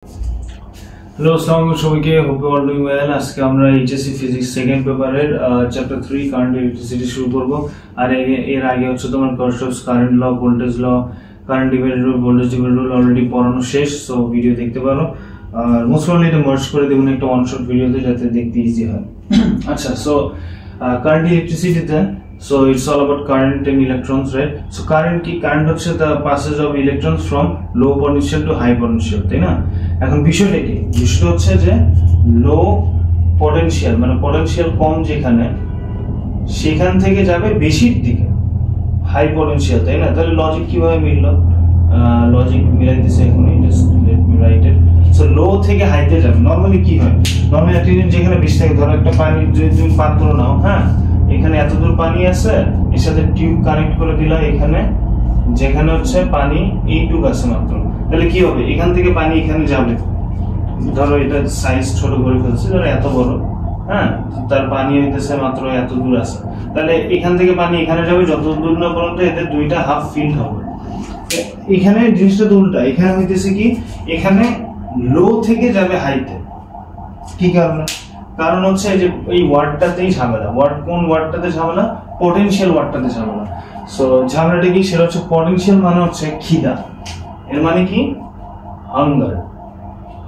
Hello, আসসালামু আলাইকুম সবাইকে। Hope you are doing well. আজকে আমরা এইচএসসি ফিজিক্স সেকেন্ড পেপারের চ্যাপ্টার 3 কারেন্ট ইলেকট্রিসিটি শুরু করব। আর এর আগে হচ্ছে তোমার Kirchhoff's current law, voltage law, current divided rule, voltage divided rule already পড়ানো শেষ। সো ভিডিও দেখতে পারো। আর মোস্ট প্রবাবলি এটা মার্জ করে দেবো একটা ওয়ান শট ভিডিওতে, যাতে দেখতে ইজি হয়। আচ্ছা, সো কারেন্ট ইলেকট্রিসিটিতে so it's all about current and electrons, right? So current কি? কারেন্ট হচ্ছে the passage of electrons from low potential to high potential, তাই না? এখন বিষয়টা কি? বিষয়টা হচ্ছে যে লো পটেনশিয়াল মানে পটেনশিয়াল কম যেখানে, সেখান থেকে যাবে বেশির দিকে হাই পটেনশিয়াল, তাই না? তাহলে লজিক কিভাবে মিললো? লজিক মিলাই দিছে এখনই, জাস্ট লেট মি রাইট ইট। সো লো থেকে হাইতে যাবে। নরমালি কি হয়? নরমালি একটা জিনিস যেখানে বেশি থাকে, ধরো একটা পানি যদি তুমি পাত্র নাও, হ্যাঁ, এখানে এত দূর পানি আছে, এর সাথে টিউব কানেক্ট করে দিলা, এখানে যেখানে হচ্ছে পানি এইটুকু আছে মাত্র, তাহলে কি হবে? এখান থেকে পানি এখানে যাবে। ধরো এটা সাইজ ছোট করে ফেলছে, ধরো এত বড়, হ্যাঁ, তার পানি হইতেছে মাত্র এত দূর আছে, তাহলে এখান থেকে পানি এখানে যাবে যত দূর না পর্যন্ত এদের দুইটা হাফ ফিল্ড হবে। এখানে জিনিসটা তো উল্টা, এখানে হইতেছে কি, এখানে লো থেকে যাবে হাইতে। কি কারণে? কারণ হচ্ছে যে এই ওয়ার্ডটাতেই ঝামেলা। কোন ওয়ার্ডটাতে ঝামেলা? পটেনশিয়াল ওয়ার্ডটাতে ঝামেলা। সো ঝামেলাটা কি? সেটা হচ্ছে পটেনশিয়াল মানে হচ্ছে খিদা। এর মানে কি?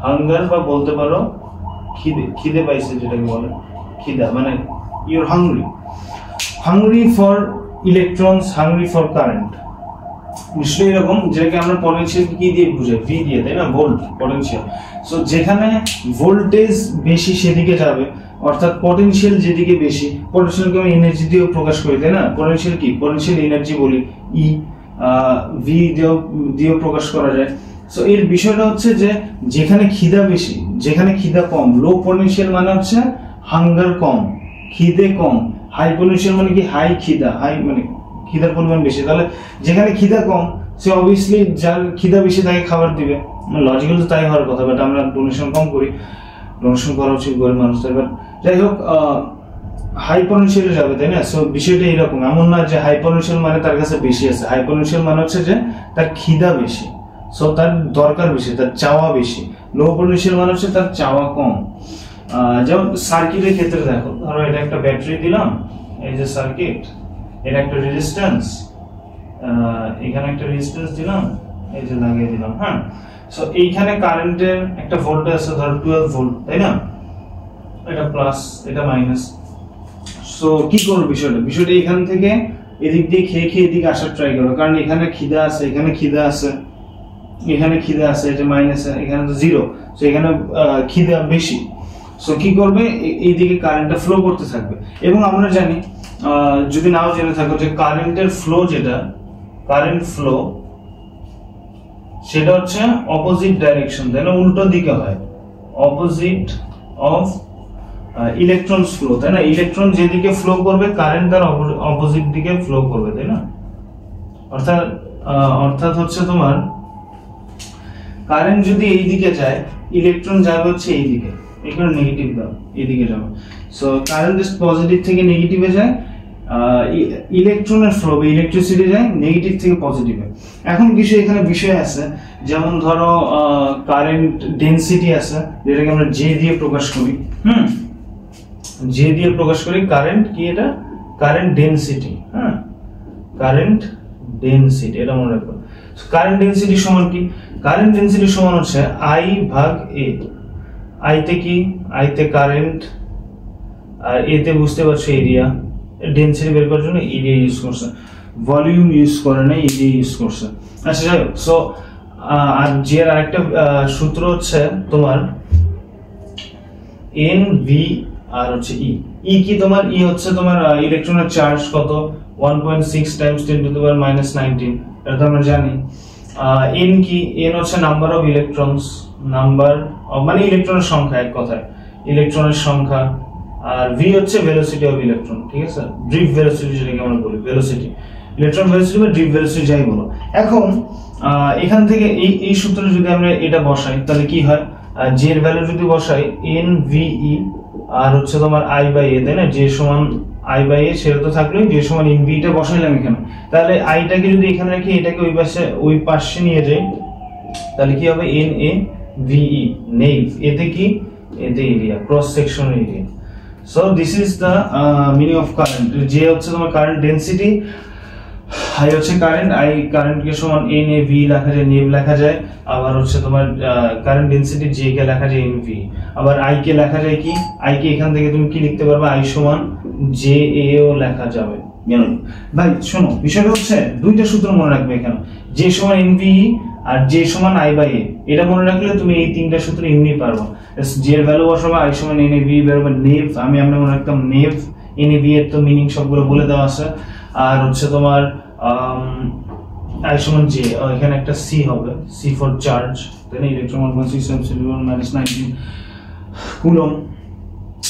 হাঙ্গার বা বলতে পারো খিদে পাইছে, যেটাকে বলে খিদা, মানে your hungry for electrons, hungry for current. নিশ্চয়ই এরকম, যেটাকে আমরা পটেনশিয়াল কি দিয়ে বুঝাই? ভি দিয়ে, তাই না? Volt, potential. সো যেখানে ভোল্টেজ বেশি সেদিকে যাবে, অর্থাৎ পটেনশিয়াল যেদিকে বেশি, পটেনশিয়ালকে আমি এনার্জি দিয়েও প্রকাশ করি, তাই না? পটেনশিয়াল কি? পটেনশিয়াল এনার্জি বলি, ই ভি দিয়েও প্রকাশ করা যায়। সো এর বিষয়টা হচ্ছে যে যেখানে খিদা বেশি, যেখানে খিদা কম। লো পটেনশিয়াল মানে হচ্ছে হাঙ্গার কম, খিদে কম। হাই পটেনশিয়াল মানে কি? হাই খিদা, হাই মানে খিদার পরিমাণ বেশি। তাহলে যেখানে খিদা কম, সে অবভিয়াসলি যার খিদা বেশি তাকে খাবার দিবে। লজিক্যাল তো তাই হওয়ার কথা, বাট আমরা ডোনেশন কম করি। ডোনেশন করা উচিত গরিব মানুষদের, বাট যাই হোক, হাই পটেনশিয়ালে যাবে, তাই না? সো বিষয়টা এরকম। এমন না যে হাই পটেনশিয়াল মানে তার কাছে বেশি আছে। হাই পটেনশিয়াল মানে হচ্ছে যে তার খিদা বেশি, সো তার দরকার বেশি, তার চাওয়া বেশি। লো পটেনশিয়াল মানে হচ্ছে তার চাওয়া কম। যেমন সার্কিটের ক্ষেত্রে দেখো, ধরো এটা একটা ব্যাটারি দিলাম, এই যে সার্কিট, এর একটা রেজিস্ট্যান্স, এখানে একটা রেজিস্ট্যান্স দিলাম, এই যে লাগিয়ে দিলাম, হ্যাঁ। সো এইখানে কারেন্টের একটা ভোল্টেজ আছে, ধরো 12 ভোল্ট, তাই না? এটা প্লাস, এটা মাইনাস। সো কি করব? বিষয়টা এখান থেকে এদিক দিয়ে খেয়ে এদিকে আসার ট্রাই করো, কারণ এখানে খিদা আছে, এখানে খিদা আছে, এখানে খিদা আছে, এটা মাইনাস, এখানে তো জিরো। সো এখানে খিদা বেশি। সো কি করবে? এইদিকে কারেন্টটা ফ্লো করতে থাকবে। এবং আমরা জানি, যদি নাও জেনে থাকো, যে কারেন্টের ফ্লো, যেটা কারেন্ট ফ্লো, সেটা হচ্ছে অপোজিট ডাইরেকশন, তাই না? উল্টো দিকে হয়, অপোজিট অফ ইলেকট্রনস ফ্লো, তাই না? ইলেকট্রন যেদিকে ফ্লো করবে, কারেন্ট তার অপোজিট দিকে ফ্লো করবে, তাই না? অর্থাৎ হচ্ছে তোমার কারেন্ট যদি এই দিকে যায়, ইলেকট্রন যাবে হচ্ছে এই দিকে, এখানে নেগেটিভ দাও, এদিকে যাবে। সো কারেন্ট পজিটিভ থেকে নেগেটিভে যায়, ইলেকট্রনের ফ্লো বা ইলেকট্রিসিটি যায় নেগেটিভ থেকে পজিটিভে। এখন এখানে বিষয় আছে, যেমন ধরো কারেন্ট ডেনসিটি আছে, যেটাকে আমরা জে দিয়ে প্রকাশ করি, জে দিয়ে প্রকাশ করি। কারেন্ট কি? এটা কারেন্ট ডেনসিটি, হ্যাঁ, কারেন্ট ডেনসিটি, এটা মনে রাখো। কারেন্ট ডেনসিটি সমান কি? কারেন্ট ডেনসিটি সমান হচ্ছে আই ভাগ এ। আইতে কি? আইতে কারেন্ট, আর এতে বুঝতে পারছো এরিয়া। ডেনসিটি বের করার জন্য এরিয়া ইউজ করছে, ভলিউম ইউজ করে না, এরিয়া ইউজ করছে। আচ্ছা, যাই হোক। সো আর যে আরেকটা সূত্র হচ্ছে তোমার এন ভি আর হচ্ছে ই। ই কি তোমার? ই হচ্ছে তোমার ইলেকট্রনের চার্জ কত? 1.6 টাইমস 10 টু দি পাওয়ার -19, এটা তো আমরা জানি। এন কি? এন হচ্ছে নাম্বার অফ ইলেকট্রনস, নাম্বার মানে ইলেকট্রনের সংখ্যা, এক কথায় ইলেকট্রনের সংখ্যা। আর ভি হচ্ছে ভেলোসিটি অফ ইলেকট্রন, ঠিক আছে? ড্রিফট ভেলোসিটি, যেটাকে আমরা বলি ভেলোসিটি, ইলেকট্রন ভেলোসিটি বা ড্রিফট ভেলোসিটি, যাই বলো। এখন এখান থেকে এই সূত্রে যদি আমরা এটা বসাই, তাহলে কি হয়? জে এর ভ্যালু যদি বসাই, এন ভি ই, আর হচ্ছে তোমার আই বাই এ, তাই না? যে সমান আই বাই এ, সেটা তো থাকলোই, যে সমান এন ভি টা বসাইলাম এখানে। তাহলে আইটাকে যদি এখানে রাখি, এটাকে ওই পাশে নিয়ে যাই, তাহলে কি হবে? এন এ VE, nave, এতে কি, এতে area, cross section area. So this is the meaning of current. যে হচ্ছে তোমার কারেন্ট ডেন্সিটি, আই হচ্ছে কারেন্ট, আই কারেন্টকে সমান এন এ ভি লেখা যায়, নেভ লেখা যায়। আবার হচ্ছে তোমার কারেন্ট ডেন্সিটি জে কে লেখা যায় এন ভি। আবার আই কে লেখা যায় কি, আই কে এখান থেকে তুমি কি লিখতে পারবে, আই সমান জে এ ও লেখা যাবে। ভাই শোনো, বিষয়টা হচ্ছে দুইটা সূত্র মনে রাখবে এখানে, জে সমান এন ভি আর জে সমান আই বাই এ। এটা মনে রাখলে তুমি এই তিনটা সূত্র এমনি পারবো। জে এর ভ্যালু বসাবো, আই সমান এন এ ভি বেরোবে নেভ, আমরা মনে রাখতাম নেভ, এন এ ভি এর তো মিনিং সবগুলো বলে দেওয়া আছে। আর হচ্ছে তোমার আই সমান জে, এখানে একটা সি হবে, সি ফর চার্জ, তাই না, ইলেকট্রন 1.6 কুলম।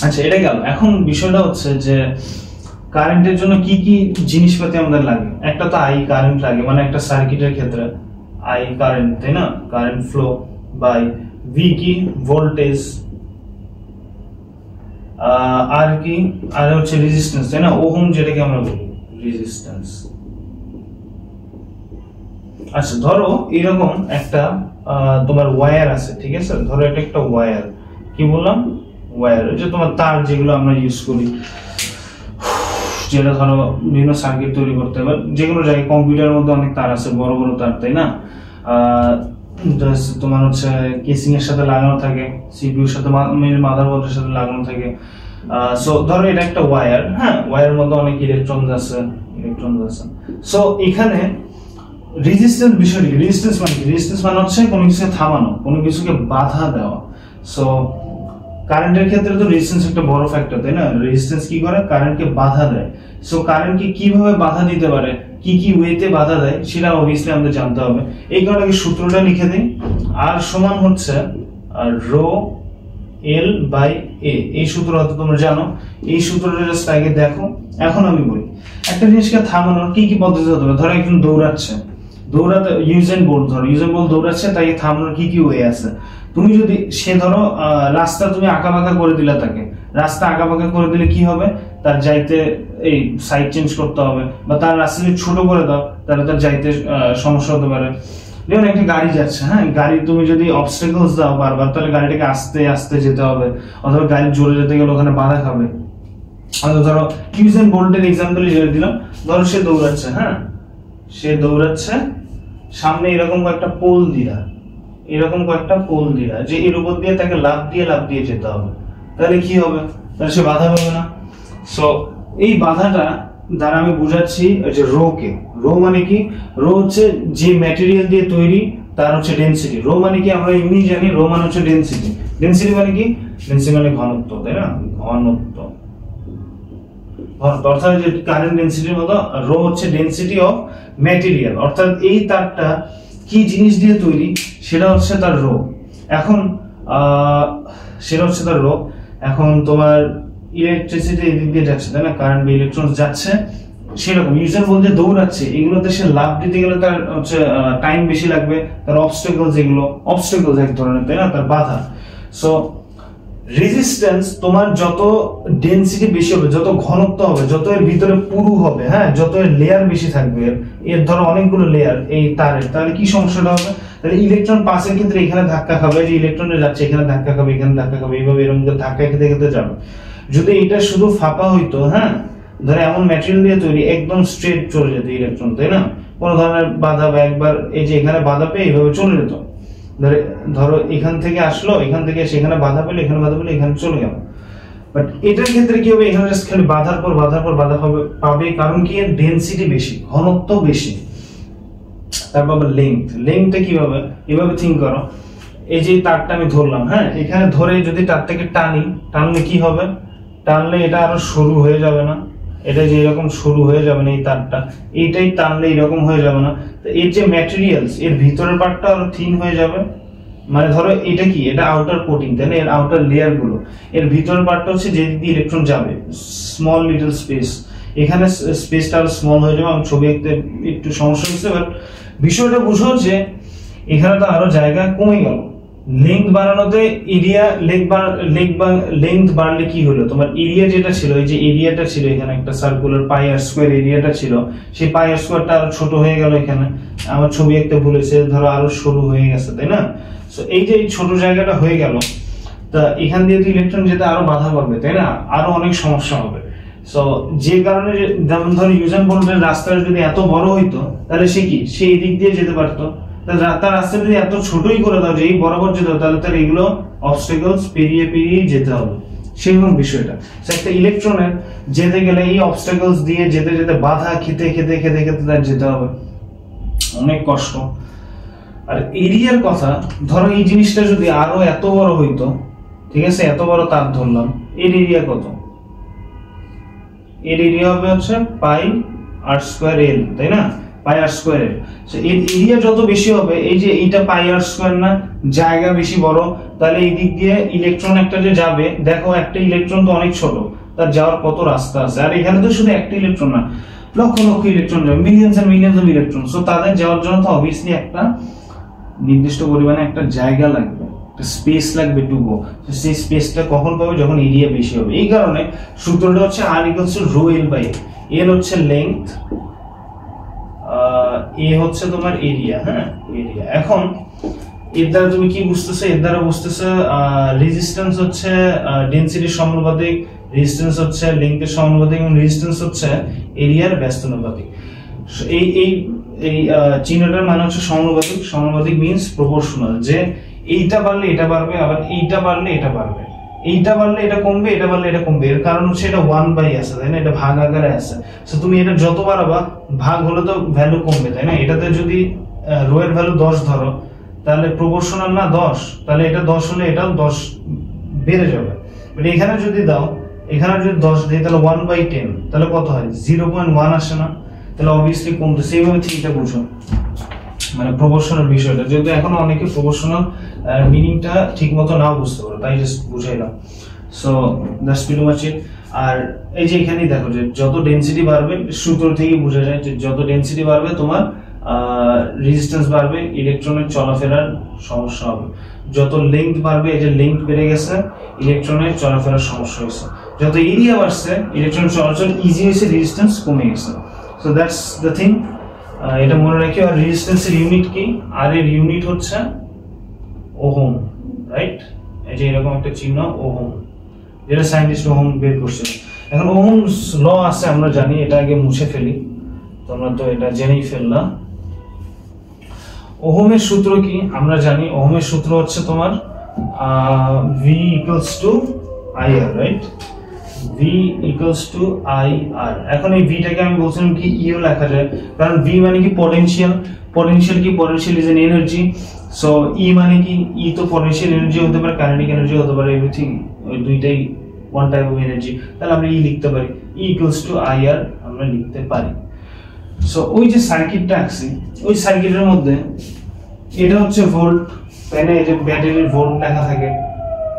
আচ্ছা এটা গেল। এখন বিষয়টা হচ্ছে যে কারেন্টের জন্য কি কি জিনিসপাতি আমাদের লাগে। একটা তো আই কারেন্ট লাগে, মানে একটা সার্কিটের ক্ষেত্রে আই কারেন্ট, তাই না, কারেন্ট ফ্লো বাই ভি কি ভোল্টেজ, আর কি, আর হচ্ছে রেজিস্ট্যান্স, তাই না, ওহম যেটাকে আমরা বলি রেজিস্ট্যান্স। আচ্ছা ধরো এরকম একটা তোমার ওয়্যার আছে, ঠিক আছে, ধরো এটা একটা ওয়্যার, কি বললাম, ওয়্যার, যে তোমার তার যেগুলো আমরা ইউজ করি, যেটা ধরো বিভিন্ন সার্কিট তৈরি করতে হবে, যে কোনো জায়গায় কম্পিউটারের মধ্যে অনেক তার আছে, বড় বড় তার, তাই না, তোমার হচ্ছে কেসিং এর সাথে লাগানো থাকে, সিপিইউর সাথে, মাদারবোর্ডের সাথে লাগানো থাকে। সো ধরো এটা একটা ওয়্যার, হ্যাঁ, ওয়্যারের মধ্যে অনেক ইলেকট্রন আছে। সো এখানে রেজিস্ট্যান্স বিষয়টি, রেজিস্ট্যান্স মানে কি, রেজিস্ট্যান্স মানে হচ্ছে কোনো কিছুকে থামানো, কোনো কিছুকে বাধা দেওয়া। সো কারেন্টের ক্ষেত্রে তো রেজিস্ট্যান্স একটা বড় ফ্যাক্টর, তাই না, রেজিস্ট্যান্স কি করে, কারেন্টকে বাধা দেয়। সো কারেন্টকে কিভাবে বাধা দিতে পারে, কি কি ওয়েতে বাধা দেয়, সেটা অবভিয়াসলি আমাদের জানতে হবে। এই কারণে সূত্রটা লিখে দিই, আর সমান হচ্ছে রো এল বাই এ। এই সূত্র হয়তো তোমরা জানো, এই সূত্রটা জাস্ট আগে দেখো। এখন আমি বলি একটা জিনিসকে থামানোর কি কি পদ্ধতি হতে হবে। ধরো একজন দৌড়াচ্ছে, ইউজেন বোল্ট দৌড়াচ্ছে, তাই থামানোর কি কি ওয়ে আছে। তুমি যদি সে ধরো রাস্তা তুমি আঁকাবাঁকা করে দিলে, তাকে রাস্তা আঁকাবাঁকা করে দিলে কি হবে, তার যাইতে এই সাইড চেঞ্জ করতে হবে, বা তার রাস্তা যদি ছোট করে দাও তাহলে তার যাইতে সমস্যা হতে পারে। যেমন একটা গাড়ি যাচ্ছে, হ্যাঁ, গাড়ি তুমি যদি অবস্টাকলস দাও বারবার, তাহলে গাড়িটাকে আস্তে আস্তে যেতে হবে, অথবা গাড়ি জোরে যেতে গেলে ওখানে বাধা খাবে। ধরো ইউজেন বোল্টের এক্সাম্পল দিলাম, ধরো সে দৌড়াচ্ছে, হ্যাঁ, সে দৌড়াচ্ছে, সামনে এরকম কয়েকটা পোল দিয়া, যে এর উপর দিয়ে তাকে লাফ দিয়ে যেতে হবে, তাহলে কি হবে, তাহলে সে বাধা পাবে না। সো এই বাধাটা দ্বারা আমি বুঝাচ্ছি যে রো মানে কি, রো হচ্ছে যে ম্যাটেরিয়াল দিয়ে তৈরি তার হচ্ছে ডেনসিটি। রো মানে কি আমরা এমনি জানি, রো মানে হচ্ছে ডেনসিটি। ডেনসিটি মানে কি, ডেনসিটি মানে ঘনত্ব, তাই না, ঘনত্ব, অর্থাৎ যে কারেন্ট ডেনসিটির মতো রো হচ্ছে ডেনসিটি অফ ম্যাটেরিয়াল, অর্থাৎ এই তারটা কি জিনিস দিয়ে তৈরি সেটা হচ্ছে তার রো। এখন তোমার ইলেকট্রিসিটি এদিক দিয়ে যাচ্ছে, তাই না, কারেন্ট বা ইলেকট্রন যাচ্ছে, সেরকম ইউজার বলতে দৌড়াচ্ছে, এগুলোতে সে লাভ দিতে গেলে তার হচ্ছে টাইম বেশি লাগবে, তার অবস্টাকলস এক ধরনের, তাই না, তার বাধা। সো রেজিস্ট্যান্স তোমার যত ডেনসিটি বেশি হবে, যত ঘনত্ব হবে, যত এর ভিতরে পুরু হবে, হ্যাঁ, যত এর লেয়ার বেশি থাকবে, এর ধরো অনেকগুলো লেয়ার এই তারের, তাহলে কি সমস্যাটা হবে, তাহলে ইলেকট্রন পাসের ক্ষেত্রে এখানে ধাক্কা খাবে, যে ইলেকট্রনে যাচ্ছে এখানে ধাক্কা খাবে, এখানে ধাক্কা খাবে, এইভাবে এরকম ধাক্কা খেতে খেতে যাবে। যদি এটা শুধু ফাঁপা হইতো, হ্যাঁ, ধরো এমন ম্যাটেরিয়াল দিয়ে তৈরি, একদম স্ট্রেট চলে যেত ইলেকট্রন, তাই না, কোনো ধরনের বাধা বা একবার এই যে এখানে বাধা পেয়ে এইভাবে চলে যেত। ধরো এখান থেকে আসলো, এখান থেকে সেখানে বাধা পেলে, এখানে বাধা পেলে, এখানে চলে গেল। বাট এটার ক্ষেত্রে কি হবে, এখানে জাস্ট খালি বাধার পর বাধা পাবে, কারণ কি এর ডেনসিটি বেশি, ঘনত্ব বেশি। তারপর লেংথটা কিভাবে, এভাবে থিঙ্ক করো, এই যে তারটা আমি ধরলাম, হ্যাঁ, এখানে ধরে যদি তারটাকে টানলে কি হবে, টানলে এটা আরো সরু হয়ে যাবে না, এটা যে এরকম সরু হয়ে যাবে না, এই তারটা এইটাই টানলে এরকম হয়ে যাবে না, তো এর যে ম্যাটেরিয়ালস, এর ভিতরের পার্টটা আরো থিন হয়ে যাবে। মানে ধরো এটা কি, এটা আউটার কোটিং, তাই না, এর আউটার লেয়ার গুলো, এর ভিতরের পার্টটা হচ্ছে যেদিক দিয়ে ইলেকট্রন যাবে, স্মল লিটল স্পেস, এখানে স্পেসটা আরো স্মল হয়ে যাবে। আমি ছবি আঁকতে একটু সমস্যা হচ্ছে, বাট বিষয়টা বুঝো যে এখানে তো আরো জায়গা কমে গেল, লেংথ বাড়ানোতে এরিয়া লেংথ বাড়লে কি হলো, তোমার এরিয়া যেটা ছিল, এই যে এরিয়াটা ছিল এখানে একটা সার্কুলার পাই আর স্কয়ার এরিয়াটা ছিল, সেই পাই আর স্কয়ারটা আরো ছোট হয়ে গেল। এখানে আমার ছবি একটা ভুল হয়েছে, ধরো আরো সরু হয়ে গেছে, তাই না? সো এই যে এই ছোট জায়গাটা হয়ে গেল, তা এখান দিয়ে তো ইলেকট্রন যেতে আরো বাধা পাবে, তাই না? আরো অনেক সমস্যা হবে। সো যে কারণে, যেমন ধরো ইউজেন বোল্টের রাস্তাটা যদি এত বড় হইতো, তাহলে সে কি, সে এই দিক দিয়ে যেতে পারতো। তার রাস্তা যদি এত ছোটই করে দাও যে এই বরাবর যেতে হবে, তাহলে তার এগুলো অবস্টাকলস পেরিয়ে যেতে হবে। সেরকম বিষয়টা, একটা ইলেকট্রনের যেতে গেলে এই অবস্টাকলস দিয়ে যেতে যেতে বাধা খেতে তার যেতে হবে, অনেক কষ্ট। আর এরিয়ার কথা, ধরো এই জিনিসটা যদি আরো এত বড় হইতো, ঠিক আছে, এত বড় তার ধরলাম, এর এরিয়া কত? এর এরিয়া হবে হচ্ছে পাই আর স্কয়ার এল, তাই না? পাই আর স্কয়ার এল। সো এর এরিয়া যত বেশি হবে, এই যে এইটা পাই আর স্কয়ার না, জায়গা বেশি বড়, তাহলে এই দিক দিয়ে ইলেকট্রন একটা যে যাবে, দেখো একটা ইলেকট্রন তো অনেক ছোট, তার যাওয়ার কত রাস্তা আছে। আর এখানে তো শুধু একটা ইলেকট্রন না, লক্ষ লক্ষ ইলেকট্রন যাবে, millions and millions of electron. So তাদের যাওয়ার জন্য তো অবভিয়াসলি একটা নির্দিষ্ট পরিমাণে একটা জায়গা লাগবে, একটা স্পেস লাগবে টু গো। সেই স্পেসটা কখন পাবে? যখন এরিয়া বেশি হবে। এই কারণে সূত্রটা হচ্ছে R equals to rho L by A. L হচ্ছে লেংথ, এ হচ্ছে তোমার এরিয়া, হ্যাঁ, এরিয়া। এখন এর দ্বারা তুমি কি বুঝতেছো? এর দ্বারা বুঝতেছো রেজিস্ট্যান্স হচ্ছে ডেনসিটির সমানুপাতিক, রেজিস্ট্যান্স হচ্ছে লেংথের সমানুপাতিক, এবং রেজিস্ট্যান্স হচ্ছে এরিয়ার ব্যস্তানুপাতিক। এই এই এই চিহ্নটার মানে হচ্ছে সমানুপাতিক। সমানুপাতিক মিন্স প্রপোর্শনাল, যে এইটা বাড়লে এটা বাড়বে, আবার এইটা বাড়লে এটা বাড়বে, এইটা বাড়লে এটা কমবে, এটা বাড়লে এটা কমবে। এর কারণ হচ্ছে এটা 1/, আছে, তাই না? এটা ভাগ আকারে আছে। সো তুমি এটা যত বাড়াবা, ভাগ হলে তো ভ্যালু কমবে, তাই না? এটাতে যদি রো এর ভ্যালু 10 ধরো, তাহলে প্রপোর্শনাল না 10, তাহলে এটা 10 হলে এটাও 10 বেড়ে যাবে। বাট এখানে যদি দাও, এখানে যদি 10 দেই, তাহলে 1/10, তাহলে কত হয়? 0.1 আসে না? তাহলে অবভিয়াসলি কমতেছে। এইভাবে ঠিকটা বুঝো, মানে প্রপোর্শনাল বিষয়টা, যেহেতু এখনো অনেকে প্রপোর্শনাল মিনিংটা ঠিকমতো নাও বুঝতে পারো, তাই জাস্ট বুঝাইলাম। So that's pretty much it. আর এই যে এখানেই দেখো যে যত ডেনসিটি বাড়বে, সূত্র থেকে বোঝা যায় যে যত ডেনসিটি বাড়বে তোমার রেজিস্ট্যান্স বাড়বে, ইলেকট্রনের চলাফেরার সমস্যা হবে। যত লেংথ বাড়বে, এই যে লেংথ বেড়ে গেছে, ইলেকট্রনের চলাফেরার সমস্যা হয়েছে। যত এরিয়া বাড়ছে, ইলেকট্রনের চলাচল ইজি হয়েছে, রেজিস্ট্যান্স কমে গেছে। So that's the thing. এটা মনে রাখিও। আর রেজিস্ট্যান্সের ইউনিট কি? আর এর ইউনিট হচ্ছে ওহম, রাইট? এই যে এরকম একটা চিহ্ন ওহম, যেটা সায়েন্টিস্ট ওহম বের করছে। এখন ওহমস ল আছে, আমরা জানি, এটা আগে মুছে ফেলি, তোমরা তো এটা জেনেই ফেললাম। ওহমের সূত্র কি আমরা জানি? ওহমের সূত্র হচ্ছে তোমার V equals to IR, right? V equals to IR। এখন এই ভিটাকে আমি বলছিলাম কি ইও লেখা যায়, কারণ V মানে কি পটেনশিয়াল। পটেনশিয়াল কি? Potential is an energy. So E মানে কি? ই তো পটেনশিয়াল এনার্জি হতে পারে, কাইনেটিক এনার্জি হতে পারে, এভরিথিং, ওই দুইটাই ওয়ান টাইপ অফ এনার্জি। তাহলে আমরা ই লিখতে পারি, E equals to IR আমরা লিখতে পারি। সো ওই যে সার্কিটটা আছে, ওই সার্কিটের মধ্যে এটা হচ্ছে ভোল্ট, তাই না? এই যে ব্যাটারির ভোল্ট লেখা থাকে,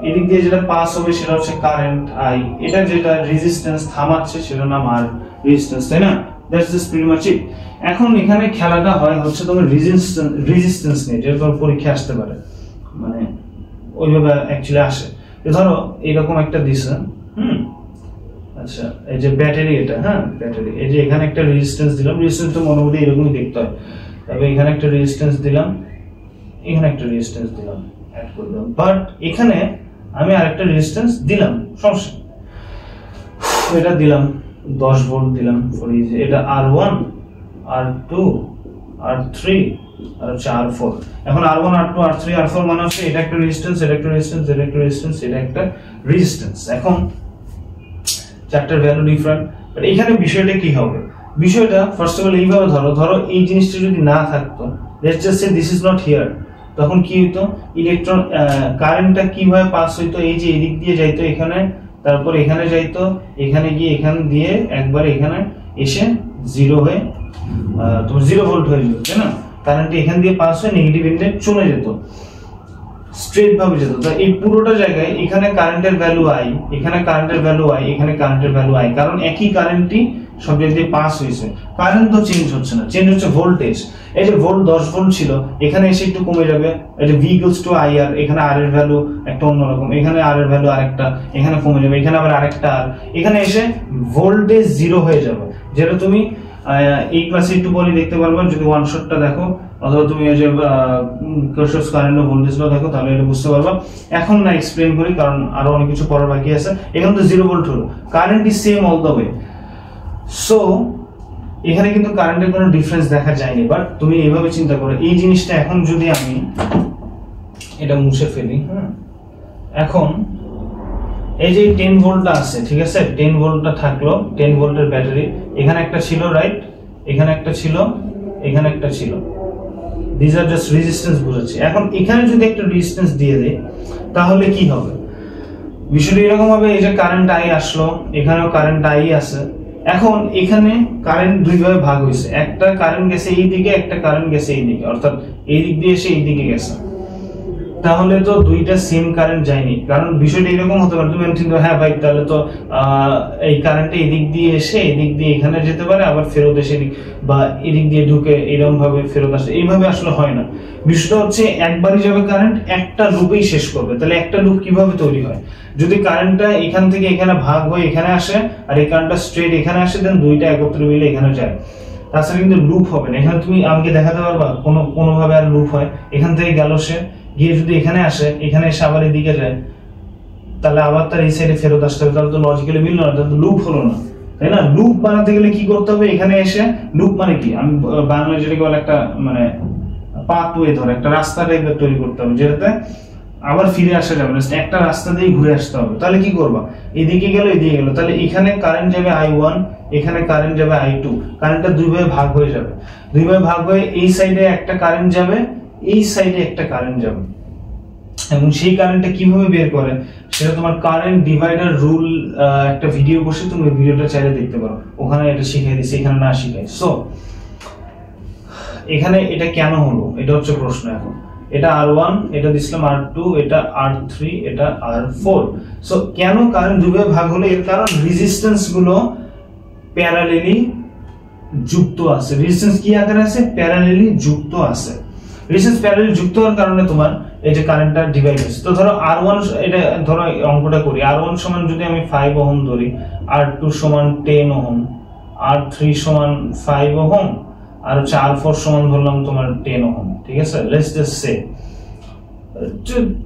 এদিক দিয়ে যেটা পাস হবে সেটা হচ্ছে কারেন্ট I, এটা যেটা রেজিস্ট্যান্স থামাচ্ছে সেটার নাম আর রেজিস্ট্যান্স, তাই না? দ্যাটস জাস্ট প্রিটি মাচ ইট। এখন এখানে খেলাটা হয় হচ্ছে তোমার রেজিস্ট্যান্স নিয়ে, যেটা তোমার পরীক্ষা আসতে পারে, মানে ওইভাবে অ্যাকচুয়ালি আসে। ধরো এরকম একটা দিছে, আচ্ছা, এই যে ব্যাটারি, এটা, হ্যাঁ, ব্যাটারি। এই যে এখানে একটা রেজিস্ট্যান্স দিলাম, রেজিস্ট্যান্স তো মোটামুটি এরকমই দেখতে হয়। তবে এখানে একটা রেজিস্ট্যান্স দিলাম, এখানে একটা রেজিস্ট্যান্স দিলাম, অ্যাড করে দিলাম। বাট এখানে আমি আরেকটা রেজিস্ট্যান্স দিলাম, সমস্যা, এটা দিলাম 10 ভোল্ট দিলাম, এটা R1, R2, R3 আর হচ্ছে R4। এখন R1, R2, R3, R4 মানে হচ্ছে এটা একটা রেজিস্ট্যান্স, এটা একটা রেজিস্ট্যান্স, এটা একটা রেজিস্ট্যান্স, এটা একটা রেজিস্ট্যান্স। এখন চারটার ভ্যালু ডিফারেন্ট। বাট এখানে বিষয়টা কি হবে? বিষয়টা ফার্স্ট অফ অল এইভাবে ধরো এই জিনিসটা যদি না থাকতো, let's just say this is not here, তখন কি হইতো? ইলেকট্রন কারেন্টটা কিভাবে পাস হইতো? এই যে এদিক দিয়ে যাইতো এখানে, তারপর এখানে যাইতো, এখানে গিয়ে এখান দিয়ে একবার এখানে এসে জিরো হয়ে তোমার 0 ভোল্ট হয়ে যেত, তাই না? কারেন্ট এখান দিয়ে পাস হয়ে নেগেটিভ এন্ডে চলে যেত, স্ট্রেট ভাবে যেত। তো এই পুরোটা জায়গায় এখানে কারেন্টের ভ্যালু I, এখানে কারেন্টের ভ্যালু I, এখানে কারেন্টের ভ্যালু I, কারণ একই কারেন্টই সব দিক দিয়ে পাস হয়েছে, কারেন্ট তো চেঞ্জ হচ্ছে না, চেঞ্জ হচ্ছে ভোল্টেজ। এই যে ভোল্ট 10 ভোল্ট ছিল, এখানে এসে একটু কমে যাবে, এই যে V = IR, এখানে R এর ভ্যালু একটা অন্যরকম, এখানে R এর ভ্যালু আরেকটা, এখানে কমে যাবে, এখানে আবার আরেকটা R, এখানে এসে ভোল্টেজ 0 হয়ে যাবে, যেটা তুমি এই ক্লাসে একটু পরে দেখতে পারবে যদি ওয়ান শটটা দেখো, অথবা তুমি এই যে কার্শফস কারেন্ট ও ভোল্টেজ ল দেখো, তাহলে এটা বুঝতে পারবা। এখন না এক্সপ্লেইন করি, কারণ আরো অনেক কিছু পড়ার বাকি আছে। এখানে তো 0 ভোল্ট হলো, current is same all the way, so এখানে কিন্তু কারেন্টের কোনো ডিফারেন্স দেখা যায়নি। বাট তুমি এইভাবে চিন্তা করো, এই জিনিসটা এখন যদি আমি এটা মুছে ফেলি, এখন এই যে 10 ভোল্টটা আছে, ঠিক আছে, 10 ভোল্টটা থাকলো, 10 ভোল্টের ব্যাটারি, এখানে একটা ছিল, রাইট, এখানে একটা ছিল, এখানে একটা ছিল, দিস আর জাস্ট রেজিস্ট্যান্স বোঝাচ্ছি। এখন এখানে যদি একটা রেজিস্ট্যান্স দিয়ে দেই, তাহলে কি হবে? বিষয়টা এরকম হবে, এই যে কারেন্ট I আসলো, এখানেও কারেন্ট I আছে। এখন এখানে কারেন্ট দুই ভাবে ভাগ হয়েছে, একটা কারেন্ট গেছে এই দিকে, একটা কারেন্ট গেছে এই দিকে, অর্থাৎ এই দিক দিয়ে এসে এই দিকে গেছে। তাহলে তো দুইটা সেম কারেন্ট যায়নি, কারণ বিষয়টা এরকম হতে পারে, তুমি চিন্তা হ্যাঁ ভাই তাহলে তো এই কারেন্টটা এদিক দিয়ে এসে এদিক দিয়ে এখানে যেতে পারে, আবার ফেরত এসে বা এদিক দিয়ে ঢুকে এরকম ভাবে ফেরত আসে, এইভাবে আসলে হয় না। বিষয়টা হচ্ছে একবারই যাবে কারেন্ট, একটা লুপেই শেষ করবে। তাহলে একটা লুপ কিভাবে তৈরি হয়? যদি কারেন্টটা এখান থেকে এখানে ভাগ হয়ে এখানে আসে, আর এই কারেন্টটা স্ট্রেট এখানে আসে, দেন দুইটা একত্রে মিলে এখানে যায়, তাছাড়া কিন্তু লুপ হবে না। এখানে তুমি আমাকে দেখাতে পারবা কোনোভাবে আর লুপ হয়? এখান থেকে গেল সে, গিয়ে যদি এখানে আসে, এখানে এসে আবার এদিকে যায়, তাহলে আবার তার এই সাইডে ফেরত আসতে হবে, তাহলে তো লজিক্যালি মিলল না, তাহলে লুপ হলো না, তাই না? লুপ বানাতে গেলে কি করতে হবে? এখানে এসে, লুপ মানে কি, আমি বাংলায় যেটাকে বলে একটা মানে পাথওয়ে, ধরে একটা রাস্তা টাইপের তৈরি করতে হবে, যেটাতে আবার ফিরে আসা যাবে না, একটা রাস্তা দিয়ে ঘুরে আসতে হবে। তাহলে কি করবা? এদিকে গেল, এদিকে গেল, তাহলে এখানে কারেন্ট যাবে I1, এখানে কারেন্ট যাবে I2, কারেন্টটা দুই ভাবে ভাগ হয়ে যাবে, দুই ভাবে ভাগ হয়ে এই সাইডে একটা কারেন্ট যাবে, এই সাইডে একটা কারেন্ট যাবে। এবং সেই কারেন্টটা কিভাবে বের করে সেটা তোমার কারেন্ট ডিভাইডার রুল একটা ভিডিও বসে, তুমি ভিডিওটা চাইলে দেখতে পারো, ওখানে এটা শিখিয়ে দিয়েছি, এখানে না শিখাই। সো এখানে এটা কেন হলো, এটা হচ্ছে প্রশ্ন। এখন এটা R1, এটা দিছিলাম R2, এটা R3, এটা R4। সো কেন কারেন্ট দুইভাবে ভাগ হলো? এর কারণ রেজিস্ট্যান্স গুলো প্যারালালি যুক্ত আছে। রেজিস্ট্যান্স কি আকারে আছে? প্যারালালি যুক্ত আছে। রেজিস্ট্যান্স প্যারালালি যুক্ত হওয়ার কারণে তোমার এই যে কারেন্টটা ডিভাইড হচ্ছে। তো ধরো R1, এটা ধরো অঙ্কটা করি, R1 সমান যদি আমি 5 ওহম ধরি, R2 সমান 10 ওহম, R3 সমান 5 ওহম, আর হচ্ছে R4 সমান ধরলাম তোমার 10 ওহম, ঠিক আছে? লেটস জাস্ট সে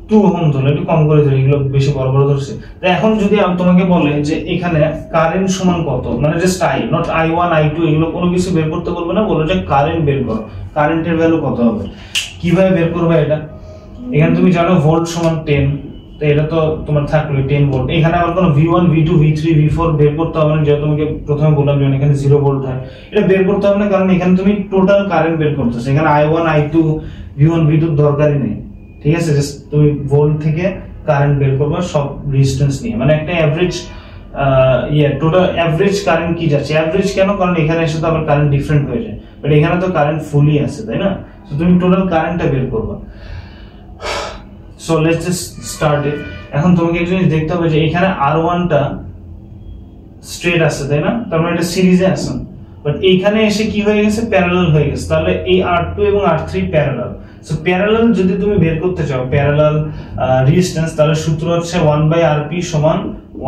2 ওহম ধরলে, একটু কম করে ধরি, এগুলো বেশি বড় বড় ধরছে। তো এখন যদি আমি তোমাকে বলে যে এখানে কারেন্ট সমান কত, মানে just I, not I1 I2 এগুলো কোনো কিছু বের করতে বলবে না, বলো যে কারেন্ট বের করো, কারেন্টের ভ্যালু কত হবে। কিভাবে বের করবে এটা? এখানে তুমি জানো ভোল্ট সমান 10, তো এটা তো তোমার থাকলো 10 ভোল্ট। এখানে আবার কোনো V1 V2 V3 V4 বের করতে হবে না, যেটা তোমাকে প্রথমে বললাম যে এখানে 0 ভোল্ট হয়, এটা বের করতে হবে না, কারণ এখানে তুমি টোটাল কারেন্ট বের করতেছো। এখানে I1 I2 V1 V2 দরকারই নেই, ঠিক আছে? জাস্ট তুমি ভোল্ট থেকে কারেন্ট বের করবে সব রেজিস্ট্যান্স নিয়ে, মানে একটা এভারেজ টোটাল এভারেজ কারেন্ট কি যাচ্ছে। এভারেজ কেন? কারণ এখানে এসে তো আবার কারেন্ট ডিফারেন্ট হয়ে যায়, বাট এখানে তো কারেন্ট ফুলি আছে, তাই না? তো তুমি টোটাল কারেন্টটা বের করবে। So let's just start it. এখন তোমাকে একটা জিনিস দেখতে হবে যে এখানে R1 টা স্ট্রেট আছে, তাই না? তার মানে এটা সিরিজে আছে, বাট এইখানে এসে কি হয়ে গেছে? প্যারালাল হয়ে গেছে। তাহলে এই R2 এবং R3 প্যারালাল। সো প্যারালাল যদি তুমি বের করতে চাও প্যারালাল রেজিস্ট্যান্স, তাহলে সূত্র হচ্ছে 1/Rp সমান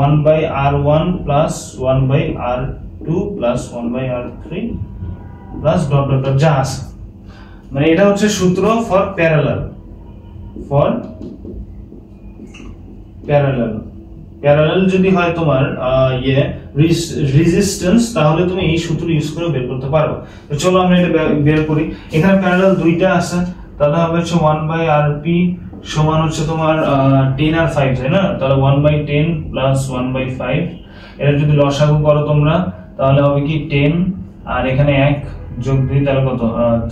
1/R1 plus 1/R2 plus 1/R3 plus dot dot dot যা আছে, মানে এটা হচ্ছে সূত্র ফর প্যারালাল। ফর প্যারালাল যদি হয় তোমার রেজিস্ট্যান্স, তাহলে তুমি এই সূত্র ইউজ করে বের করতে পারো। তো চলো আমরা এটা বের করি। এখানে প্যারালাল দুইটা আছে, তাহলে হবে হচ্ছে 1/Rp সমান হচ্ছে তোমার 10 আর 5, তাই না? তাহলে 1/10 প্লাস 1/5, এটা যদি লসাগু করো তোমরা তাহলে হবে কি 10, আর এখানে 1 যোগ 2 তাহলে কত?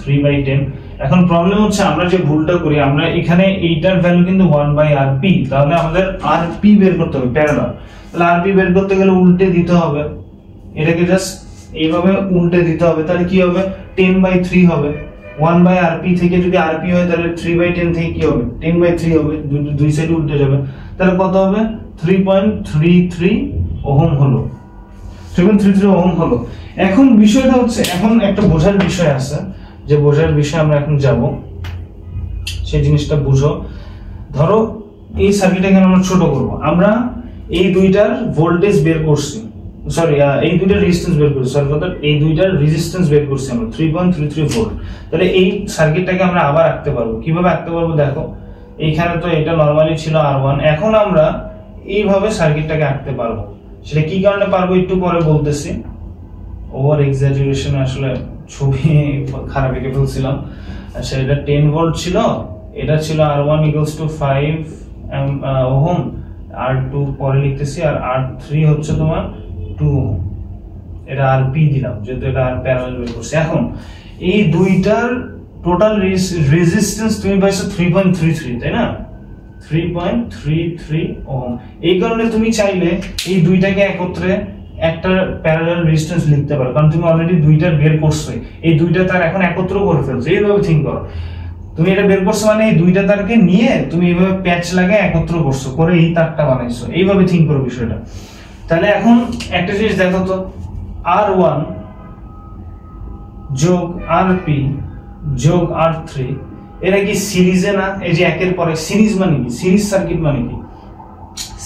3/10। এখন প্রবলেম হচ্ছে আমরা যে ভুলটা করি, আমরা এখানে এইটার ভ্যালু কিন্তু 1/Rp, তাহলে আমাদের Rp বের করতে হবে প্যারালাল। তাহলে Rp বের করতে গেলে উল্টে দিতে হবে, এটাকে জাস্ট এইভাবে উল্টে দিতে হবে। তাহলে কি হবে? 10/3 হবে। 1/Rp থেকে যদি Rp হয় তাহলে 3/10 থেকে কি হবে? 10/3 হবে, দুই সাইড উল্টে যাবে। তাহলে কত হবে? 3.33 ওহম হলো, 3.33 ওহম হলো। এখন বিষয়টা হচ্ছে, এখন একটা বোঝার বিষয় আছে, যে বোঝার বিষয় আমরা এখন যাব, সেই জিনিসটা বুঝো। ধরো এই সার্কিটটাকে আমরা ছোট করব, আমরা এই দুইটার ভোল্টেজ বের করছি, সরি এই দুইটার রেজিস্ট্যান্স বের করছি, সরি কথা এই দুইটার রেজিস্ট্যান্স বের করছি আমরা 3.33 ভোল্ট। তাহলে এই সার্কিটটাকে আমরা আবার আঁকতে পারবো। কিভাবে আঁকতে পারবো দেখো, এইখানে তো এটা নরমালি ছিল R1, এখন আমরা এইভাবে সার্কিটটাকে আঁকতে পারবো। সেটা কি কারণে পারবো একটু পরে বলতেছি, ওভার এক্সাজারেশন আসলে ছবি খারাপ এঁকে ফেলছিলাম। আচ্ছা, এটা 10 ভোল্ট ছিল, এটা ছিল R1 = 5 ওহম, R2 পরে লিখতেছি, আর R3 হচ্ছে তোমার 2 ওহম, এটা RP দিলাম যেহেতু এটা আর প্যারালাল বের করছি। এখন এই দুইটার টোটাল রেজিস্ট্যান্স তুমি পাইছো 3.33, তাই না? 3.33 ওহম। এই কারণে তুমি চাইলে এই দুইটাকে একত্রে একটা প্যারালাল রেজিস্ট্যান্স লিখতে পারো, কারণ তুমি অলরেডি দুইটা বের করছো, এই দুইটা তার এখন একত্র করে ফেলছো। এইভাবে থিঙ্ক করো, তুমি এটা বের করছো মানে এই দুইটা তারকে নিয়ে তুমি এইভাবে প্যাচ লাগিয়ে একত্র করছো, করে এই তারটা বানাইছো। এইভাবে থিঙ্ক করো বিষয়টা। তাহলে এখন একটা জিনিস দেখো তো, R1 যোগ RP যোগ R3 এরা কি সিরিজে না? এই যে একের পরে সিরিজ মানে কি? সিরিজ সার্কিট মানে কি?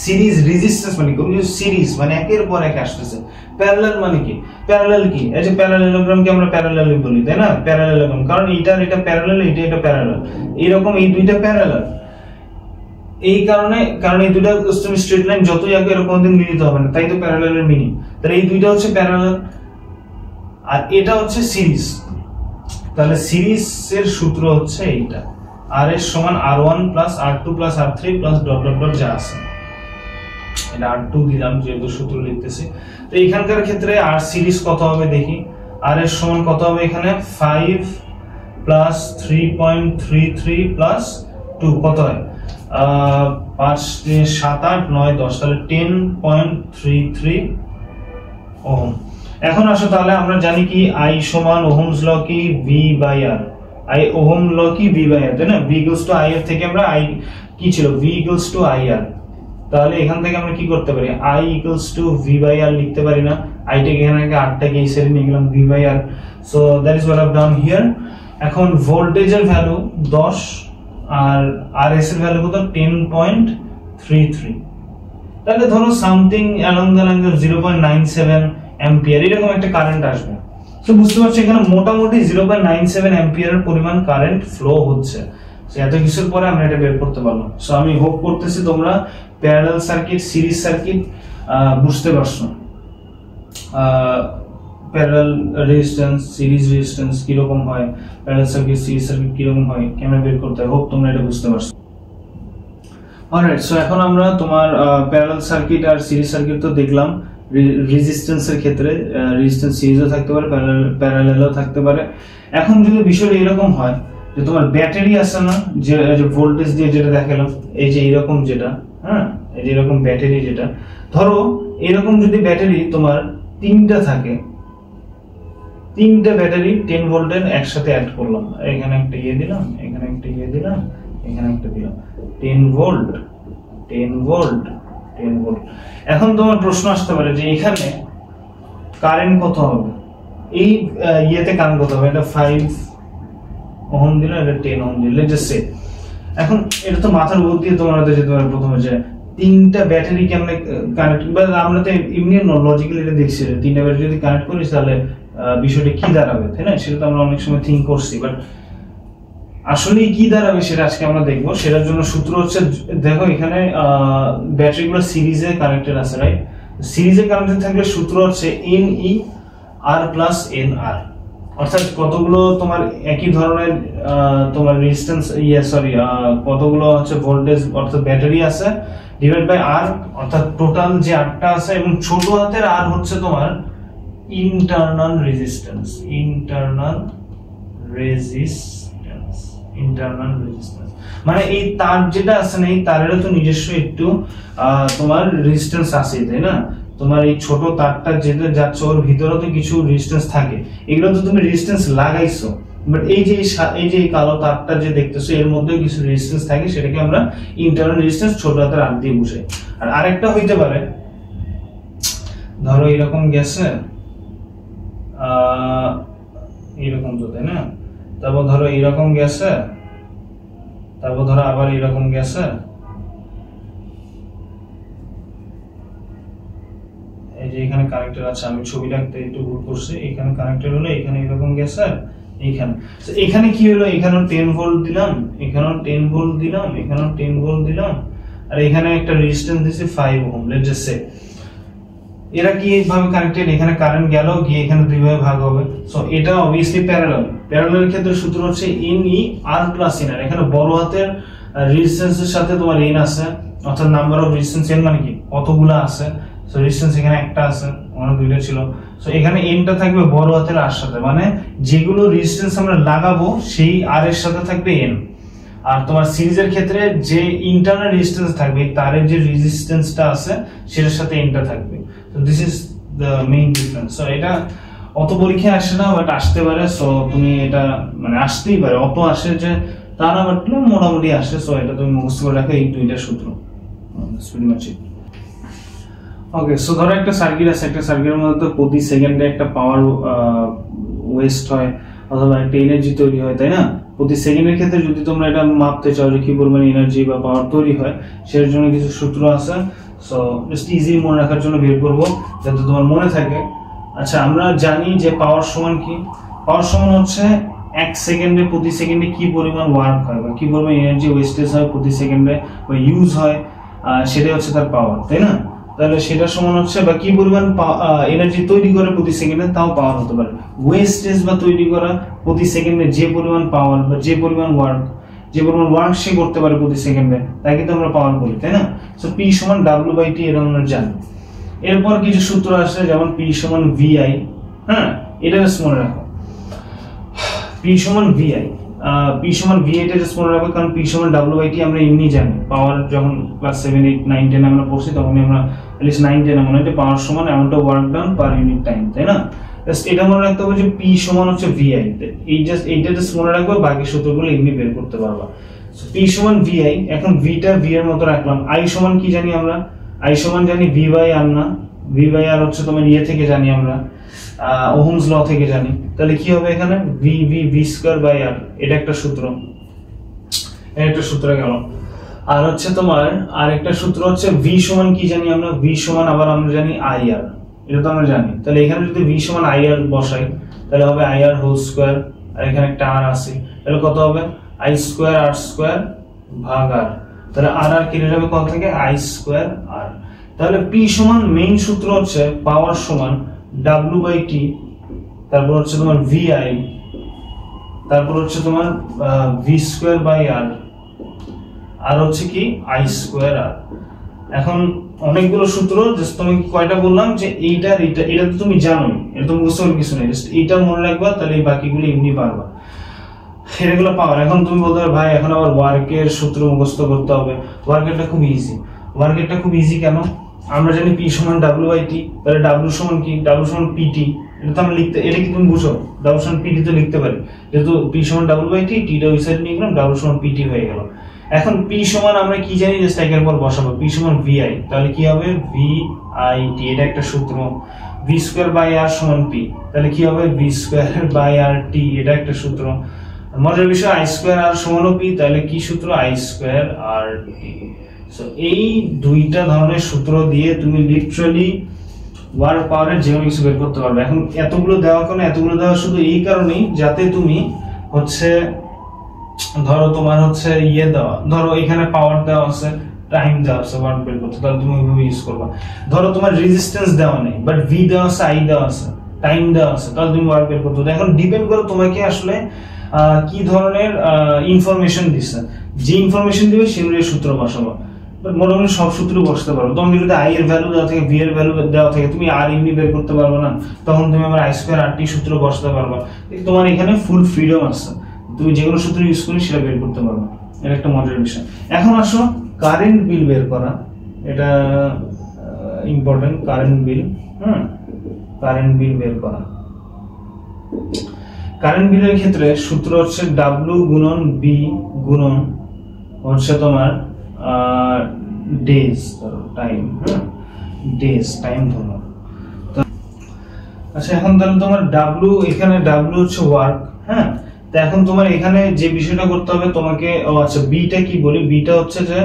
সিরিজ রেজিস্ট্যান্স মানে কি? সিরিজ মানে একের পর এক আসতেছে। প্যারালাল মানে কি? প্যারালাল কি? এই যে প্যারালেলোগ্রামকে আমরা প্যারালালি বলি, তাই না? প্যারালেলোগ্রাম, কারণ এটা প্যারালাল, এটা প্যারালাল, এরকম এই দুইটা প্যারালাল। এই কারণে, কারণ এই দুইটা তুমি স্ট্রেট লাইন যতই আগে এরকম দিন মিলিত হবে না, তাই তো প্যারালালের মিনিং। তাহলে এই দুইটা হচ্ছে প্যারালাল আর এটা হচ্ছে সিরিজ। তাহলে সিরিজের সূত্র হচ্ছে এইটা, R এর সমান R1 plus R2 plus R3 plus dot dot dot যা আছে, এটা R2 দিলাম যেহেতু সূত্র লিখতেছি। তো এখানকার ক্ষেত্রে R সিরিজ কত হবে দেখি, R এর সমান কত হবে এখানে 5 প্লাস 3.33 প্লাস 2 কত হয় 5 7 8 9 10, তাহলে 10.33 ওহম। এখন আসো তাহলে আমরা জানি কি I সমান ওহমস ল কি V by R, I Ohm law কি V বাই R, তাই না? V ইকুয়ালস টু I এর থেকে আমরা I কি ছিল V ইকুয়ালস টু IR, তাহলে এখান থেকে আমরা কি করতে পারি I equals to V by R লিখতে পারি না? I টাকে এখানে R টাকে এই সাইডে নিয়ে গেলাম V by R, so that is what I have done here. এখন ভোল্টেজের ভ্যালু 10 আর RS এর ভ্যালু কত 10.33, তাহলে ধরো something along the line of 0.97 ampere এরকম একটা কারেন্ট আসবে। তো বুঝতে পারছো এখানে মোটামুটি 0.97 অ্যাম্পিয়ারের পরিমাণ কারেন্ট ফ্লো হচ্ছে। এত কিছুর পরে আমরা এটা বের করতে পারলাম। সো আমি হোপ করতেছি তোমরা প্যারালাল সার্কিট, সিরিজ সার্কিট বুঝতে পারছো, প্যারালাল রেজিস্ট্যান্স, সিরিজ রেজিস্ট্যান্স কি রকম হয়, প্যারালাল সার্কিট, সিরিজ সার্কিট কি রকম হয়, কেমনে বের করতে হয়। হোপ তোমরা এটা বুঝতে পারছো। অলরাইট, সো এখন আমরা তোমার প্যারালাল সার্কিট আর সিরিজ সার্কিট তো দেখলাম। রেজিস্ট্যান্সের ক্ষেত্রে রেজিস্ট্যান্স সিরিজও থাকতে পারে, প্যারালালও থাকতে পারে। এখন যদি বিষয়টা এরকম হয় যে তোমার ব্যাটারি আছে না, যে ভোল্টেজ দিয়ে যেটা দেখালাম, এই যে এরকম যেটা, হ্যাঁ এই যে এরকম ব্যাটারি যেটা, ধরো এরকম যদি ব্যাটারি তোমার তিনটা থাকে, তিনটা ব্যাটারি 10 ভোল্টের একসাথে অ্যাড করলাম, এখানে একটা ইয়ে দিলাম, এখানে একটা ইয়ে দিলাম, এখানে একটা দিলাম, 10 ভোল্ট 10 ভোল্ট 10 ভোল্ট। এখন তোমার প্রশ্ন আসতে পারে যে এখানে কারেন্ট কত হবে, এই ইয়েতে কারেন্ট কত হবে, এটা 5 ওহম দিল, এটা 10 ওহম দিল, জাস্ট সে। এখন এটা তো মাথার উপর দিয়ে তোমরা যেতে পারে প্রথমে যে তিনটা ব্যাটারি কেমনে কানেক্ট, বা আমরা তো এমনি লজিক্যালি এটা দেখছি তিনটা ব্যাটারি যদি কানেক্ট করিস তাহলে বিষয়টা কি দাঁড়াবে, তাই না? সেটা তো আমরা অনেক সময় থিঙ্ক করছি, বাট আসলে কি দাঁড়াবে সেটা আজকে আমরা দেখবো। সেটার জন্য সূত্র হচ্ছে, দেখো এখানে ব্যাটারি গুলো সিরিজে কানেক্টেড আছে, রাইট? সিরিজে কানেক্টেড থাকলে সূত্র হচ্ছে NE R প্লাস NR, অর্থাৎ কতগুলো তোমার একই ধরনের তোমার রেজিস্ট্যান্স কতগুলো হচ্ছে ভোল্টেজ অর্থাৎ ব্যাটারি আছে ডিভাইড বাই R, অর্থাৎ টোটাল যে আরটা আছে, এবং ছোট হাতের R হচ্ছে তোমার ইন্টারনাল রেজিস্ট্যান্স, ইন্টারনাল রেজিস্ট্যান্স মানে এই তার যেটা আছে না, এই তারেরও তো নিজস্ব একটু তোমার রেজিস্ট্যান্স আছে, তাই না? তোমার এই ছোট তারটা যেটা যাচ্ছে ওর ভিতরে তো কিছু রেজিস্ট্যান্স থাকে, এগুলো তো তুমি রেজিস্ট্যান্স লাগাইছো, বাট এই যে কালো তারটা যে দেখতেছো এর মধ্যে কিছু রেজিস্ট্যান্স থাকে, সেটাকে আমরা ইন্টারনাল রেজিস্ট্যান্স ছোট হাতের R দিয়ে বুঝাই। আর আরেকটা হইতে পারে ধরো এরকম গেছে এরকম তো, তাই না? তারপর ধরো এরকম গেছে, তারপর ধরো আবার এরকম গেছে, এই যে এখানে কানেক্টর আছে, আমি ছবিটা একটু ভুল করছি, এখানে কানেক্টর হলো, এখানে এরকম গেছে, এইখানে এখানে কি হলো, এখানেও 10 ভোল্ট দিলাম, এখানেও 10 ভোল্ট দিলাম, এখানেও 10 ভোল্ট দিলাম, আর এখানে একটা রেজিস্ট্যান্স দিছি 5 ওহম। লেটস জাস্ট সে এরা কি এইভাবে কানেক্টেড, এখানে কারেন্ট গেল গিয়ে এখানে দুই ভাবে ভাগ হবে। সো এটা অবভিয়াসলি প্যারালাল। প্যারালালের ক্ষেত্রে সূত্র হচ্ছে n e r plus n r। এখানে বড় হাতের রেজিস্ট্যান্সের সাথে তোমার n আছে, অর্থাৎ নাম্বার অফ রেজিস্ট্যান্স n মানে কি কতগুলো আছে। সো রেজিস্ট্যান্স এখানে একটা আছে, ওখানে দুইটা ছিল। সো এখানে n টা থাকবে বড় হাতের r সাথে, মানে যেগুলো রেজিস্ট্যান্স আমরা লাগাবো সেই r এর সাথে থাকবে n। আর তোমার সিরিজের ক্ষেত্রে যে ইন্টারনাল রেজিস্ট্যান্স থাকবে, তারের যে রেজিস্ট্যান্সটা আছে সেটার সাথে n টা থাকবে। So this is the main difference. So এটা অত পরীক্ষায় আসে না, বাট আসতে পারে। সো তুমি এটা মানে আসতেই পারে, অত আসে যে তা না, বাট মোটামুটি আসে। সো এটা তুমি মুখস্থ করে রাখো, এই দুইটা সূত্র। That's pretty much it. Okay, so ধরো একটা সার্কিট আছে, একটা সার্কিটের মধ্যে প্রতি সেকেন্ডে একটা পাওয়ার ওয়েস্ট হয় অথবা একটা এনার্জি তৈরি হয়, তাই না? প্রতি সেকেন্ডের ক্ষেত্রে যদি তোমরা এটা মাপতে চাও যে কি পরিমাণ এনার্জি বা পাওয়ার তৈরি হয়, সেটার জন্য কিছু সূত্র আছে। সো জাস্ট ইজি মনে রাখার জন্য বের করবো যাতে তোমার মনে থাকে। আচ্ছা, আমরা জানি যে পাওয়ার সমান কি? পাওয়ার সমান হচ্ছে 1 সেকেন্ডে প্রতি সেকেন্ডে কি পরিমাণ ওয়ার্ক হয় বা কি পরিমাণ এনার্জি ওয়েস্টেজ হয় প্রতি সেকেন্ডে বা ইউজ হয়, সেটাই হচ্ছে তার পাওয়ার, তাই না? তাহলে সেটা সমান হচ্ছে, বা কি পরিমাণ এনার্জি তৈরি করে প্রতি সেকেন্ডে, তাও পাওয়ার হতে পারে। ওয়েস্টেজ বা তৈরি করা প্রতি সেকেন্ডে যে পরিমাণ পাওয়ার বা যে পরিমাণ ওয়ার্ক সে করতে পারে প্রতি সেকেন্ডে, তাই কিন্তু আমরা পাওয়ার বলি, তাই না? সো P সমান W/T এরকম আমরা জানি। এরপর কিছু সূত্র আসে, যেমন P সমান VI। হ্যাঁ, এটা জাস্ট মনে রাখো, P সমান VI। P সমান VI টা জাস্ট মনে রাখো, কারণ P সমান W/T আমরা এমনি জানি। পাওয়ার যখন ক্লাস 7, 8, 9, 10 আমরা পড়ছি, তখন আমরা at least 9, 10 মনে হয় পাওয়ার সমান amount of work done per unit time, তাই না? জাস্ট এটা মনে রাখতে হবে যে P সমান হচ্ছে VI। এইটা জাস্ট মনে রাখবে, বাকি সূত্রগুলো এমনি বের করতে পারবা। সো P সমান VI। এখন V টা V এর মতো রাখলাম। I সমান কি জানি আমরা? I সমান জানি V/R না? V/R হচ্ছে তোমার ইয়ে থেকে জানি আমরা, ওহমস ল থেকে জানি। তাহলে কি হবে এখানে? V²/R। এটা একটা সূত্র, গেল। আর হচ্ছে তোমার আরেকটা সূত্র হচ্ছে V সমান কি জানি আমরা? V সমান আবার আমরা জানি IR। এটা তো আমরা জানি। তাহলে এখানে যদি V সমান IR বসাই, তাহলে হবে IR হোল স্কয়ার, আর এখানে একটা R আছে, তাহলে কত হবে? I²R² ভাগ R। তাহলে R কেটে যাবে কত থেকে? I²R। তাহলে P সমান মেইন সূত্র হচ্ছে পাওয়ার সমান W/T, তারপর হচ্ছে তোমার VI, তারপর হচ্ছে তোমার V²/R, আর হচ্ছে কি I²R। এখন অনেকগুলো সূত্র, জাস্ট তুমি কয়টা বললাম যে এটা তো তুমি জানোই, এটা তো মুখস্থ করার কিছু নেই, জাস্ট এইটা মনে রাখবা, তাহলে এই বাকিগুলো এমনি পারবা। এগুলো পাওয়ার। এখন তুমি বলতে পারো ভাই এখন আবার ওয়ার্কের সূত্র মুখস্থ করতে হবে। ওয়ার্কেরটা খুব ইজি। কেন? আমরা জানি P সমান W/T, তাহলে W সমান কি? W সমান PT। এটা তো আমরা লিখতে, এটা কি তুমি বুঝো? W সমান PT তো লিখতে পারি, যেহেতু P সমান W/T, T টা ওই সাইড নিয়ে গেলাম, W সমান PT হয়ে গেল। এখন P সমান আমরা কি জানি? জাস্ট একের পর বসাবো। P সমান VI, তাহলে কি হবে? VIT, এটা একটা সূত্র। V²/R সমান P, তাহলে কি হবে? V²/RT, এটা একটা সূত্র। মজার বিষয়, I²R সমান P, তাহলে কি সূত্র? I²RT। সো এই দুইটা ধরনের সূত্র দিয়ে তুমি লিটারালি ওয়ার্ক পাওয়ারের যে কোনো কিছু বের করতে পারবে। এখন এতগুলো দেওয়া শুধু এই কারণেই যাতে তুমি হচ্ছে, ধরো তোমার হচ্ছে ইয়ে দেওয়া, ধরো এখানে পাওয়ার দেওয়া আছে, টাইম দেওয়া আছে, ওয়ার্ক বের করতে, তাহলে তুমি ওইভাবে ইউজ করবা। ধরো তোমার রেজিস্ট্যান্স দেওয়া নেই, বাট V দেওয়া আছে, I দেওয়া আছে, টাইম দেওয়া আছে, তাহলে তুমি ওয়ার্ক বের করতে। এখন ডিপেন্ড করে তোমাকে আসলে কি ধরনের ইনফরমেশন দিচ্ছে, যে ইনফরমেশন দিবে সেগুলোর সূত্র বসাবো। মোটামুটি সব সূত্র বসতে পারো। তোমার যদি I এর ভ্যালু দেওয়া থাকে, V এর ভ্যালু দেওয়া থাকে, তুমি R এমনি বের করতে পারবে না, তখন তুমি আবার I²RT সূত্র বসাতে পারবা। তোমার এখানে ফুল ফ্রিডম আছে, তুমি যে কোনো সূত্র ইউজ করে সেটা বের করতে পারবে। এটা একটা মজার বিষয়। এখন আসো কারেন্ট বিল বের করা, এটা ইম্পর্টেন্ট। কারেন্ট বিল বের করা। কারেন্ট বিলের ক্ষেত্রে সূত্র হচ্ছে W গুণন B গুণন হচ্ছে তোমার ডেজ, টাইম, টাইম ধরো। আচ্ছা এখন তাহলে তোমার ডাব্লিউ, এখানে ডাব্লিউ হচ্ছে ওয়ার্ক, হ্যাঁ। তো এখন তোমার এখানে যে বিষয়টা করতে হবে তোমাকে, আচ্ছা বিটা কি বলি, বিটা হচ্ছে যে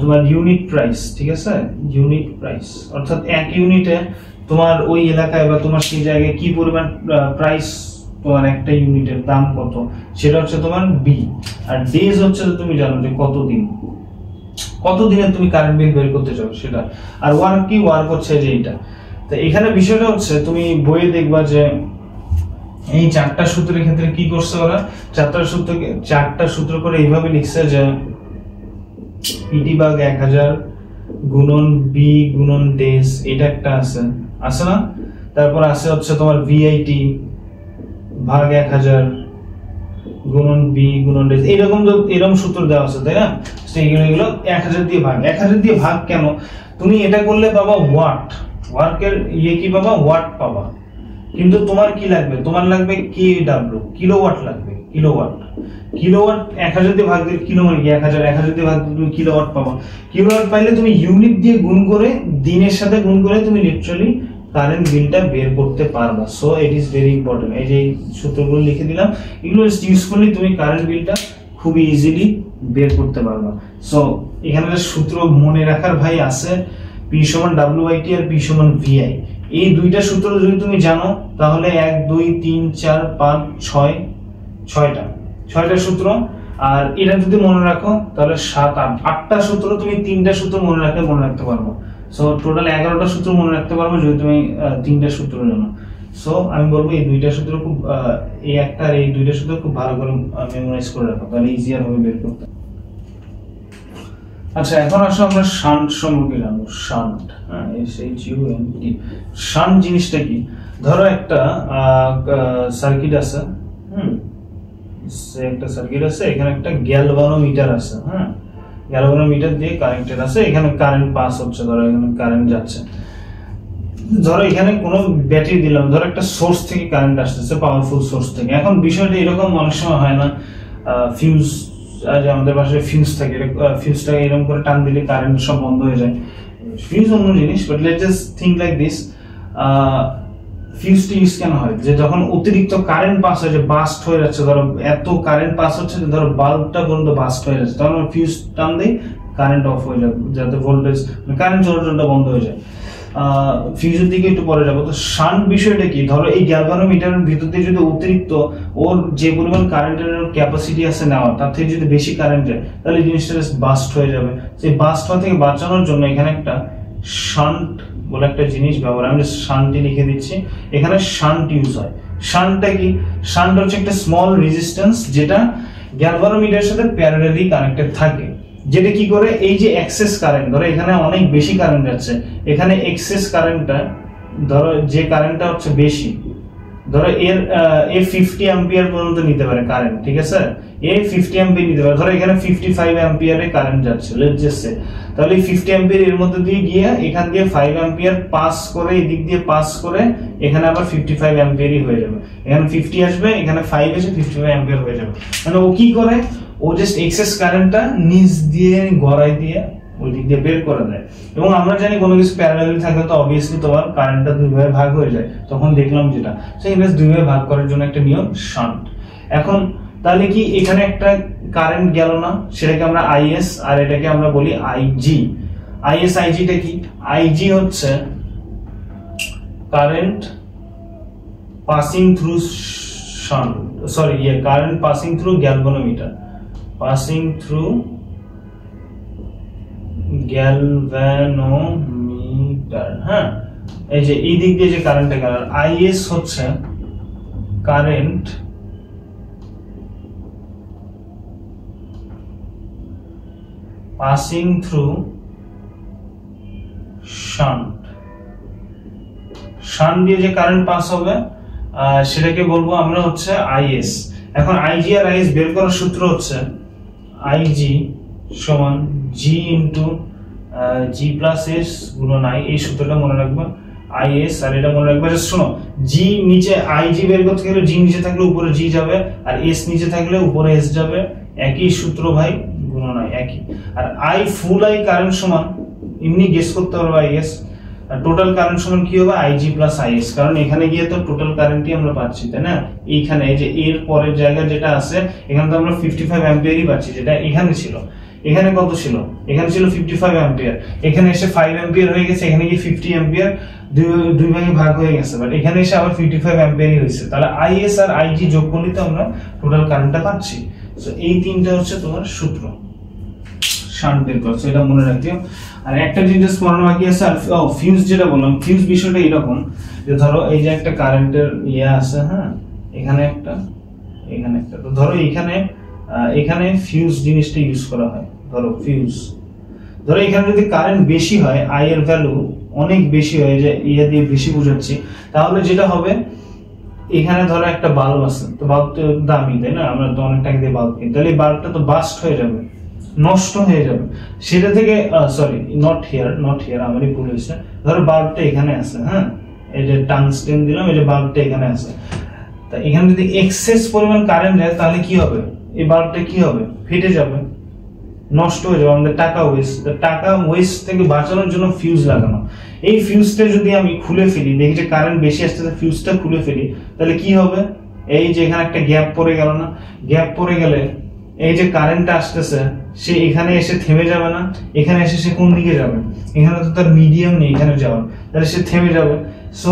তোমার ইউনিট প্রাইস, ঠিক আছে, ইউনিট প্রাইস, অর্থাৎ এক ইউনিটে তোমার ওই এলাকায় বা তোমার সেই জায়গায় কি পরিমাণ প্রাইস, তোমার একটা ইউনিটের দাম কত, সেটা হচ্ছে তোমার বি। আর ডেজ হচ্ছে তুমি জানো যে কতদিনে তুমি কারেন্ট বিল বের করতে চাও সেটা। আর ওয়ার্ক কি, ওয়ার্ক হচ্ছে যে এইটা। তো এখানে বিষয়টা হচ্ছে তুমি বইয়ে দেখবা যে এই চারটা সূত্রের ক্ষেত্রে কি করছে ওরা, চারটা সূত্র করে এইভাবে লিখছে যে পিটি ভাগ 1000 গুণন বি গুণন ডেজ, এটা একটা আছে না। তারপর আছে হচ্ছে তোমার ভিআইটি ভাগ 1000 গুণন বি গুণন ডেজ, এরকম সূত্র দেওয়া আছে, তাই না। এগুলো 1000 দিয়ে ভাগ, 1000 দিয়ে ভাগ কেন, তুমি এটা করলে পাবা ওয়াট, ওয়ার্কের কি পাবা, ওয়াট পাবা। কিন্তু তোমার কি লাগবে, তোমার লাগবে কেডব্লিউ, কিলোওয়াট লাগবে, কিলোওয়াট। 1000 দিয়ে ভাগ দিলে কিলো মানে কি 1000 দিয়ে ভাগ দিলে তুমি কিলোওয়াট পাবা। কিলোওয়াট পাইলে তুমি ইউনিট দিয়ে গুণ করে, দিনের সাথে গুণ করে তুমি লিটারালি কারেন্ট বিলটা বের করতে পারবা। So it is very important. এই যে সূত্রগুলো লিখে দিলাম, এগুলো ইউজ করলে তুমি কারেন্ট বিলটা খুব ইজিলি বের করতে পারবা। সো এখানে সূত্র মনে রাখার ভাই আছে, P সমান WIT আর P সমান VI। এই দুইটা সূত্র যদি তুমি জানো তাহলে 1 2 3 4 5 6 ছয়টা সূত্র। আর এটা যদি মনে রাখো তাহলে 7 8 8টা সূত্র, তুমি 3টা সূত্র মনে রাখতে পারবো। সো টোটাল 11টা সূত্র মনে রাখতে পারবো যদি তুমি 3টা সূত্র জানো। সো আমি বলবো এই দুইটা সূত্র খুব, এই একটা আর এই দুইটা সূত্র খুব ভালো করে মেমোরাইজ করে রাখো, তাহলে ইজিয়ার হবে বের করতে। আচ্ছা এখন আসলে আমরা শান্ট সম্পর্কে জানবো। শান্ট, হ্যাঁ, SHUNT। শান্ট জিনিসটা কি, ধরো একটা সার্কিট আছে, একটা সার্কিট আছে, এখানে একটা গ্যালভানোমিটার আছে, হ্যাঁ, গ্যালভানোমিটার দিয়ে কানেক্টেড আছে, এখানে কারেন্ট পাস হচ্ছে, ধরো এখানে কারেন্ট যাচ্ছে। ধরো এখানে কোনো ব্যাটারি দিলাম, ধরো একটা সোর্স থেকে কারেন্ট আসতেছে, পাওয়ারফুল সোর্স থেকে। এখন বিষয়টা এরকম অনেক সময় হয় না, ফিউজ, আমাদের পাশে ফিউজ থাকে, ফিউজটাকে এরকম করে টান দিলে কারেন্ট সব বন্ধ হয়ে যায়। ফিউজ অন্য জিনিস, but let's just think like this. ফিউজটা ইউজ কেন হয়, যে যখন অতিরিক্ত কারেন্ট পাস হয়, যে বাস্ট হয়ে যাচ্ছে, ধরো এত কারেন্ট পাস হচ্ছে যে ধরো বাল্বটা পর্যন্ত বাস্ট হয়ে যাচ্ছে, তখন ফিউজ টান দেই, কারেন্ট অফ হয়ে যাবে, যাতে ভোল্টেজ, কারেন্ট চলাচলটা বন্ধ হয়ে যায়। ফিউজের দিকে একটু পরে যাবো। তো শান্ট বিষয়টা কি, ধরো এই গ্যালভানোমিটারের ভিতর দিয়ে যদি অতিরিক্ত ওর যে পরিমাণ কারেন্টের ক্যাপাসিটি আছে নেওয়ার, তার থেকে যদি বেশি কারেন্ট যায় তাহলে জিনিসটা বাস্ট হয়ে যাবে। সেই বাস্ট হওয়া থেকে বাঁচানোর জন্য এখানে একটা শান্ট বলে একটা জিনিস ব্যবহার, আমি শান্টই লিখে দিচ্ছি, এখানে শান্ট ইউজ হয়। শান্টটা কি, শান্ট হচ্ছে একটা স্মল রেজিস্ট্যান্স যেটা গ্যালভানোমিটারের সাথে প্যারালালি কানেক্টেড থাকে, যেটা কি করে, এই যে এক্সেস কারেন্ট, ধরো এখানে অনেক বেশি কারেন্ট যাচ্ছে, এখানে এক্সেস কারেন্টটা, ধরো যে কারেন্টটা হচ্ছে বেশি, ধরো এর 50 অ্যাম্পিয়ার পর্যন্ত নিতে পারে কারেন্ট, ঠিক আছে, 50 অ্যাম্পিয়ার নিতে পারে। ধরো এখানে 55 অ্যাম্পিয়ারে কারেন্ট যাচ্ছে, লেটস জাস্ট সে, তাহলে 50 অ্যাম্পিয়ার এর মধ্যে দিয়ে গিয়ে এখান দিয়ে 5 অ্যাম্পিয়ার পাস করে, এদিক দিয়ে পাস করে, এখানে আবার 55 অ্যাম্পিয়ারই হয়ে যাবে। এখানে 50 আসবে, এখানে 5 এসে 55 অ্যাম্পিয়ার হয়ে যাবে। মানে ও কি করে, ও জাস্ট এক্সেস কারেন্টটা নিচ দিয়ে গড়াই দিয়ে ওই দিক দিয়ে বের করে দেয়। এবং আমরা জানি কোনো কিছু প্যারালালি থাকলে তো অবভিয়াসলি তোমার কারেন্টটা দুই ভাগে ভাগ হয়ে যায়, তখন দেখলাম যেটা, সেই দুই ভাগে ভাগ করার জন্য একটা নিয়ম শান্ট। এখন তাহলে কি এখানে একটা কারেন্ট গেল না, সেটাকে আমরা আইএস, আর এটাকে আমরা বলি আইজি। আইএস আইজিটা কি, আইজি হচ্ছে current passing through shunt, sorry current passing through galvanometer, passing through galvanometer, হ্যাঁ, এই যে এই দিক দিয়ে যে কারেন্টটা গেল। আইএস হচ্ছে current passing through shunt, shunt দিয়ে যে কারেন্ট পাস হবে সেটাকে বলবো আমরা হচ্ছে আইএস। এখন আইজি আর আইএস বের করার সূত্র হচ্ছে আইজি সমান জি ইন্টু জি প্লাস এস গুণন আই, এই সূত্রটা মনে রাখবা। আইএস আর এটা মনে রাখবা, শোনো, জি নিচে আইজি বের করতে গেলে জি নিচে থাকলে উপরে জি যাবে, আর এস নিচে থাকলে উপরে এস যাবে, একই সূত্র ভাই, গুণন আই একই। আর আই ফুল আই কারেন্ট সমান, এমনি গেস করতে পারবে আইএস, আর টোটাল কারেন্ট সমান কি হবে IG প্লাস IS, কারণ এখানে গিয়ে তো টোটাল কারেন্টই আমরা পাচ্ছি, তাই না? এইখানে এই যে এর পরের জায়গা যেটা আছে এখানে তো আমরা 55 অ্যাম্পিয়ারই পাচ্ছি, যেটা এখানে ছিল। এখানে কত ছিল? এখানে ছিল 55 অ্যাম্পিয়ার, এখানে এসে 5 অ্যাম্পিয়ার হয়ে গেছে, এখানে গিয়ে 50 অ্যাম্পিয়ার দুই ভাগে ভাগ হয়ে গেছে, বাট এখানে এসে আবার 55 অ্যাম্পিয়ারই হয়েছে। তাহলে IS আর IG যোগ করলে তো আমরা টোটাল কারেন্টটা পাচ্ছি। সো এই তিনটা হচ্ছে তোমার সূত্র শান্ট বের করছে, এটা মনে রাখিও। আর একটা জিনিস পড়ানো বাকি আছে, আর ফিউজ যেটা বললাম, ফিউজ বিষয়টা এরকম যে ধরো এই যে একটা কারেন্টের আছে, হ্যাঁ, এখানে একটা, এখানে একটা, তো ধরো এখানে ফিউজ জিনিসটা ইউজ করা হয়। ধরো ফিউজ, ধরো এখানে যদি কারেন্ট বেশি হয়, আই এর ভ্যালু অনেক বেশি হয়, যে ইয়া দিয়ে বেশি বুঝাচ্ছি, তাহলে যেটা হবে এখানে ধরো একটা বাল্ব আছে, তো বাল্ব তো দামি, তাই না? আমরা তো অনেক টাকা দিয়ে বাল্ব কিনি, তাহলে এই বাল্বটা তো বাস্ট হয়ে যাবে, নষ্ট হয়ে যাবে। সেটা থেকে সরি, নট হিয়ার আমারই ভুল হয়েছে। ধরো বাল্বটা এখানে আছে, হ্যাঁ, এই যে টাংস্টেন দিলাম, এই যে বাল্বটা এখানে আছে, তা এখানে যদি এক্সেস পরিমাণ কারেন্ট যায় তাহলে কি হবে? এই বাল্বটা কি হবে? ফেটে যাবে, নষ্ট হয়ে যাবে, আমাদের টাকা ওয়েস্ট। টাকা ওয়েস্ট থেকে বাঁচানোর জন্য ফিউজ লাগানো। এই ফিউজটা যদি আমি খুলে ফেলি, দেখি যে কারেন্ট বেশি আসতেছে, ফিউজটা খুলে ফেলি, তাহলে কি হবে? এই যে এখানে একটা গ্যাপ পড়ে গেল না? গ্যাপ পড়ে গেলে এই যে কারেন্টটা আসতেছে সে এখানে এসে থেমে যাবে না? এখানে এসে সে কোন দিকে যাবে? এখানে তো তার মিডিয়াম নেই এখানে যাওয়ার, তাহলে সে থেমে যাবে। সো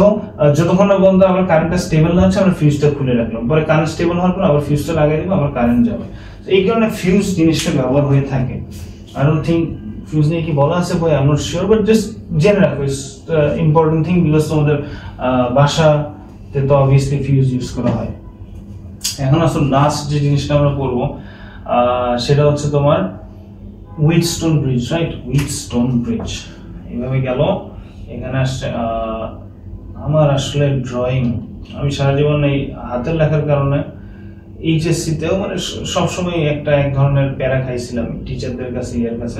যতক্ষণ না পর্যন্ত আমার কারেন্টটা স্টেবল না হচ্ছে, আমরা ফিউজটা খুলে রাখলাম, পরে কারেন্ট স্টেবল হওয়ার পর আবার ফিউজটা লাগিয়ে দিব, আবার কারেন্ট যাবে। এই কারণে ফিউজ জিনিসটা ব্যবহার হয়ে থাকে। আই ডোন্ট থিঙ্ক ফিউজ নিয়ে কি বলা আছে বই, I am not sure, but just জেনে রাখো, ইটস ইম্পর্টেন্ট থিং, বিকজ তোমাদের বাসাতে তো অবভিয়াসলি ফিউজ ইউজ করা হয়। এখন আসলে লাস্ট যে জিনিসটা আমরা পড়বো সেটা হচ্ছে তোমার Wheatstone bridge, right? Wheatstone bridge এইভাবে গেল, এখানে আসছে। আমার আসলে ড্রয়িং, আমি সারা জীবন এই হাতের লেখার কারণে এইচএসসি তেও মানে সবসময় এক ধরনের প্যারা খাইছিলাম টিচারদের কাছে, ইয়ার কাছে।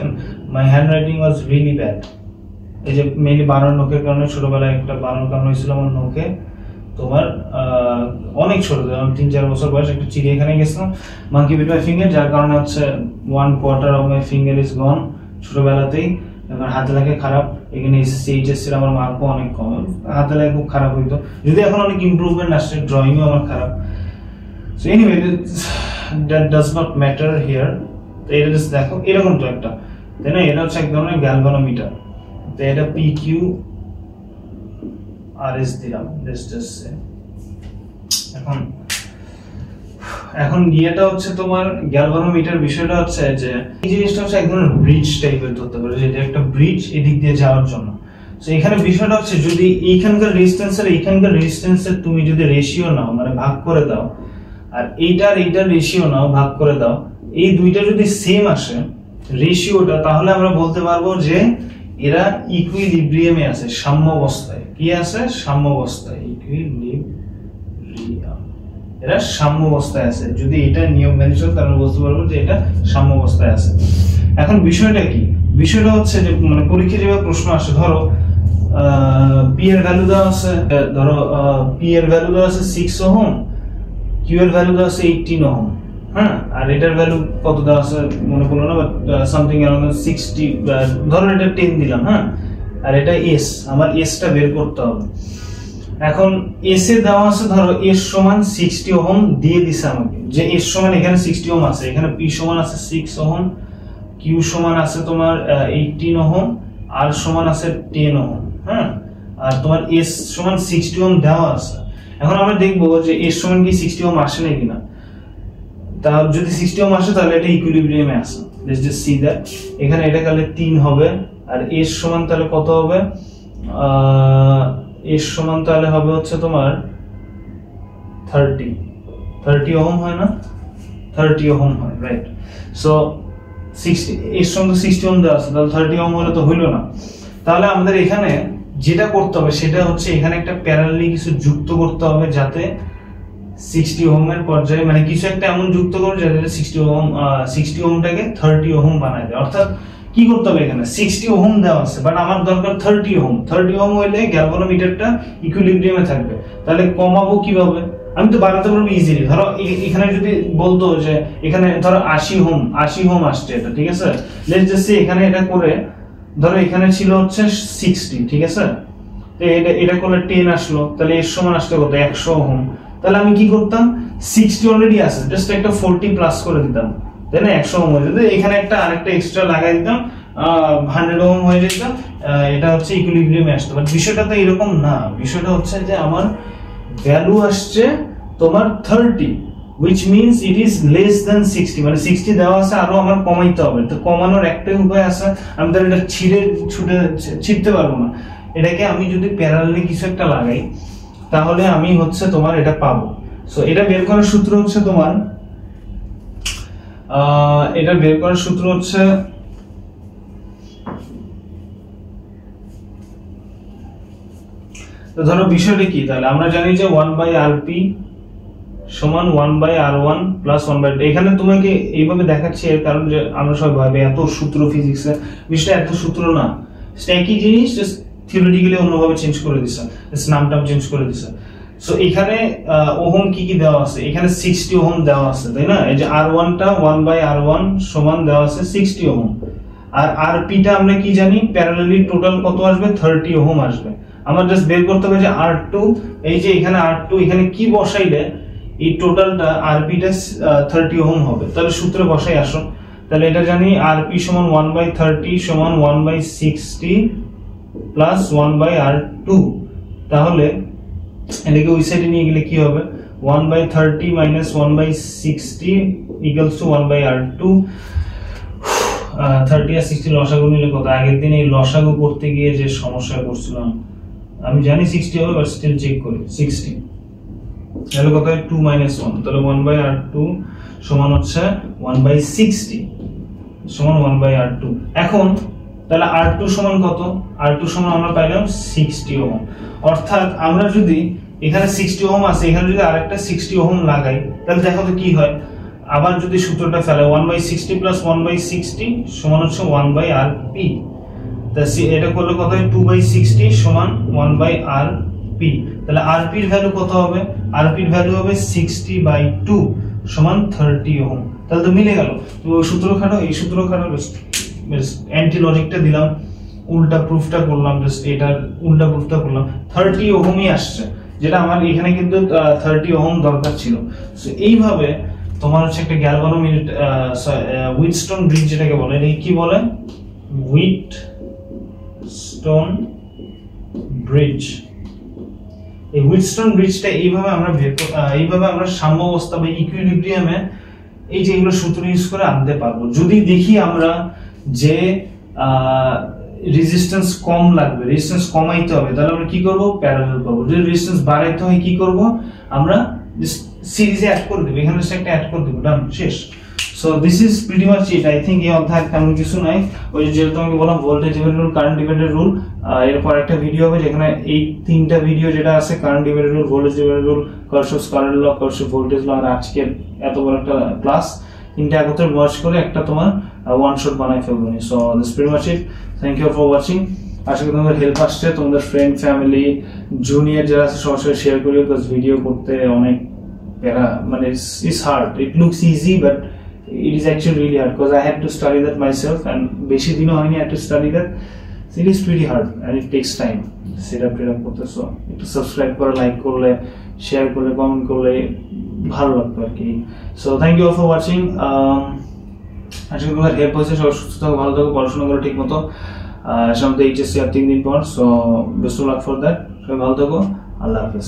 My hand writing was really bad. এই যে মেনলি বানানোর নোকের কারণে, ছোটবেলায় একটা বানানোর কারণ হয়েছিল আমার নোকে, তোমার অনেক ছোট, 3-4 বছর বয়স, একটা চিড়িয়াখানায় গেছিলাম, মাঙ্কি বিট মাই ফিঙ্গার, যার কারণে হচ্ছে 1/4 of my finger is gone ছোটবেলাতেই। এবার হাতে লেখা খারাপ, এখানে এসএসসি এইচএসসি আমার মার্কও অনেক কম, হাতে লেখা খুব খারাপ হইতো, যদি এখন অনেক ইমপ্রুভমেন্ট আসছে, ড্রয়িংও আমার খারাপ। So anyway that does not matter here. তো এটা জাস্ট দেখো, এরকম তো একটা, তাই না? এটা হচ্ছে এক ধরনের গ্যালভানোমিটার, তো এটা PQ RS দিলাম, এখন ইয়েটা হচ্ছে তোমার গ্যালভানোমিটার বিষয়টা হচ্ছে যে এই জিনিসটা হচ্ছে এক ধরনের ব্রিজ টাইপের ধরতে পারে, যে একটা ব্রিজ এদিক দিয়ে যাওয়ার জন্য। সো এখানে বিষয়টা হচ্ছে যদি এইখানকার রেজিস্ট্যান্স আর এইখানকার রেজিস্ট্যান্সের তুমি যদি রেশিও নাও, মানে ভাগ করে দাও, আর এইটার রেশিও নাও, ভাগ করে দাও, এই দুইটা যদি সেম আসে রেশিওটা, তাহলে আমরা বলতে পারবো যে এরা ইকুইলিব্রিয়ামে আছে, সাম্যাবস্থায়। কি আছে? সাম্যাবস্থায়, ইকুইলিব্রিয়াম, এরা সাম্যাবস্থায় আছে। যদি এটা নিয়ম মেনে চলে তাহলে বুঝতে পারবো যে এটা সাম্যাবস্থায় আছে। এখন বিষয়টা কি? বিষয়টা হচ্ছে যে মানে পরীক্ষায় যেভাবে প্রশ্ন আসে, ধরো P এর ভ্যালু দেওয়া আছে, ধরো P এর ভ্যালু দেওয়া আছে 6 ওহম, Q এর ভ্যালু দেওয়া আছে 18 ওহম, হ্যাঁ, আর এটার ভ্যালু কত দেওয়া আছে মনে পড়লো না, বাট সামথিং অ্যারাউন্ড 60, ধরো এটা 10 দিলাম, হ্যাঁ, আর এটা S, আমার S টা বের করতে হবে। এখন S এ দেওয়া আছে ধরো S সমান 60 ওহম দিয়ে দিছে আমাকে, যে S সমান এখানে 60 ওহম আছে, এখানে P সমান আছে 6 ওহম, Q সমান আছে তোমার 18 ওহম, R সমান আছে 10 ওহম, হ্যাঁ, আর তোমার S সমান 60 ওহম দেওয়া আছে। এখন আমরা দেখবো যে S সমান কি 60 ওহম আসে নাকি না। তা যদি 60 ওহম আসে তাহলে এটা ইকুইলিব্রিয়ামে আছে, লেটস জাস্ট সি দ্যাট। এখানে এটা তাহলে 3 হবে, আর S সমান তাহলে কত হবে? S সমান তাহলে হবে হচ্ছে তোমার 30 ওহম হয় না? 30 ওহম হয়, রাইট? সো 60 S সমান 60 ওহম দেওয়া আছে, তাহলে 30 ওহম হলে তো হইল না। তাহলে আমাদের এখানে যেটা করতে হবে সেটা হচ্ছে এখানে একটা প্যারালালি কিছু যুক্ত করতে হবে, যাতে 60 ওহমের পর্যায়ে মানে কিছু একটা এমন যুক্ত করবে যাতে 60 ওহমটাকে 30 ওহম বানায় দেয়। অর্থাৎ কি করতে হবে, এখানে 60 ওহম দেওয়া আছে, বাট আমার দরকার 30 ওহম। 30 ওহম হইলে গ্যালভানোমিটারটা ইকুইলিব্রিয়ামে থাকবে। তাহলে কমাবো কিভাবে? আমি তো বাড়াতে পারবো ইজিলি। ধরো এখানে যদি বলতো যে এখানে ধরো 80 ওহম আসছে, এটা ঠিক আছে, লেটস জাস্ট সে এখানে এটা করে ধরো এখানে ছিল হচ্ছে 60, ঠিক আছে, তো এটা করলে 10 আসলো, তাহলে এর সমান আসলে কত 100 ওহম। তাহলে আমি কি করতাম 60 অলরেডি আছে, জাস্ট একটা 40 প্লাস করে দিতাম, তাই না? 100 ওহম হয়ে যেত, এখানে আরেকটা এক্সট্রা লাগাই দিতাম, 100 ওহম হয়ে যেত, এটা হচ্ছে ইকুইলিব্রিয়ামে আসতো। বাট বিষয়টা তো এরকম না, বিষয়টা হচ্ছে যে আমার ভ্যালু আসছে তোমার 30, which means it is less than 60, মানে 60 দেওয়া আছে, আরো আমার কমাইতে হবে। তো কমানোর একটাই উপায় আছে, আমি তাহলে এটা ছিঁড়তে পারবো না। এটাকে আমি যদি প্যারালালি কিছু একটা লাগাই তাহলে আমি হচ্ছে তোমার এটা পাবো। সো এটা বের করার সূত্র হচ্ছে তোমার তো ধরো বিষয়টা কি, তাহলে আমরা জানি যে 1/rp সমান 1/r1 প্লাস 1/2। এখানে তোমাকে এইভাবে দেখাচ্ছি এর কারণ যে আমরা সবাই ভাবে এত সূত্র ফিজিক্সে, বিষয়টা এত সূত্র না, একই জিনিস জাস্ট থিওরিটিক্যালি অন্যভাবে চেঞ্জ করে দিছে, নামটা চেঞ্জ করে দিছে। সো এখানে ওহম কি দেওয়া আছে, এখানে 60 ওহম দেওয়া আছে, তাই না? এই যে r1 টা 1/r1 সমান দেওয়া আছে 60 ওহম, আর rp টা আমরা কি জানি, প্যারালালি টোটাল কত আসবে 30 ওহম আসবে। আমরা জাস্ট বের করতে হবে যে r2, এই যে এখানে r2 এখানে কি বসাইলে এই টোটালটা rp টা 30 ওহম হবে। তাহলে সূত্রে বসাই আসো, তাহলে এটা জানি rp সমান 1/30 সমান 1/60 প্লাস 1/r2। তাহলে এটাকে ওই সাইডে নিয়ে গেলে কি হবে, 1/30 মাইনাস 1/60 ইকুয়ালস টু 1/r2। 30 আর 60 লসাগু নিলে কত, আগের দিন এই লসাগু করতে গিয়ে যে সমস্যা করছিলাম, আমি জানি 60 হবে বাট স্টিল চেক করি 60, তাহলে কত হয় 2 - 1, তাহলে 1/r2 সমান হচ্ছে 1/60 সমান 1/r2। এখন তাহলে r2 সমান কত, r2 সমান আমরা পাইলাম 60 ওহম। অর্থাৎ আমরা যদি এখানে 60 ওহম আছে, এখানে যদি আরেকটা 60 ওহম লাগাই তাহলে দেখো তো কি হয়, আবার যদি সূত্রটা ফেলে 1/60 প্লাস 1/60 সমান হচ্ছে 1/rp। এটা করলে কত হয় 2/60 সমান 1/rp। তাহলে rp এর ভ্যালু কত হবে, rp এর ভ্যালু হবে 60/2 সমান 30 ওহম। তাহলে তো মিলে গেল। তো সূত্র খাটো, এই সূত্র খাটো, অ্যান্টি লজিকটা দিলাম, উল্টা প্রুফটা করলাম, জাস্ট এটার উল্টা প্রুফটা করলাম, 30 ওহমই আসছে, যেটা আমার এখানে কিন্তু 30 ওহম দরকার ছিল। সো এইভাবে তোমার হচ্ছে একটা হুইটস্টোন ব্রিজ যেটাকে বলে, এটা কি বলে, হুইটস্টোন ব্রিজ। এই হুইটস্টোন ব্রিজটা এইভাবে আমরা সাম্যাবস্থা বা ইকুইলিব্রিয়ামে এই যে এগুলো সূত্র ইউজ করে আনতে পারবো। যদি দেখি আমরা যে রেজিস্ট্যান্স কম লাগবে, রেজিস্ট্যান্স কমাইতে হবে, তাহলে আমরা কি করব, প্যারালাল করব। যদি রেজিস্ট্যান্স বাড়াইতে হয় কি করব, আমরা সিরিজে অ্যাড করে দেব, এখানে একটা অ্যাড করে দেব, ডান, শেষ। So this is pretty much it. I think এই অধ্যায় তেমন কিছু নাই, ওই যে তোমাকে বললাম voltage divider rule, current divider rule, এরপর একটা ভিডিও হবে যেখানে এই তিনটা ভিডিও যেটা আছে, current divider rule, voltage divider rule, Kirchhoff's current law, Kirchhoff's voltage law, আর আজকের এত বড় একটা ক্লাস, তিনটা একত্রে মার্জ করে একটা তোমার ওয়ান শট বানাই ফেলবো। So this pretty much it, thank you for watching. আশা করি তোমাদের হেল্প আসছে, তোমাদের ফ্রেন্ড, ফ্যামিলি, জুনিয়র যারা আছে সবার সাথে শেয়ার করিও, বিকজ ভিডিও করতে অনেক প্যারা, মানে it's hard, it looks easy but it is actually really hard because I had to study that myself, and বেশি দিনও হয়নি I had to study that, so it is pretty hard and it takes time setup করতে। So একটু subscribe করে, like করলে, share করলে, comment করলে ভালো লাগতো আর কি। So thank you for watching. আশা করি তোমাদের হেল্প হয়েছে, সবাই সুস্থ থাকো, ভালো থাকো, পড়াশোনা করো ঠিক মতো, সামনে এইচএসসি আর 3 দিন পর। So best of luck for that, সবাই ভালো থাকো, আল্লাহ হাফেজ।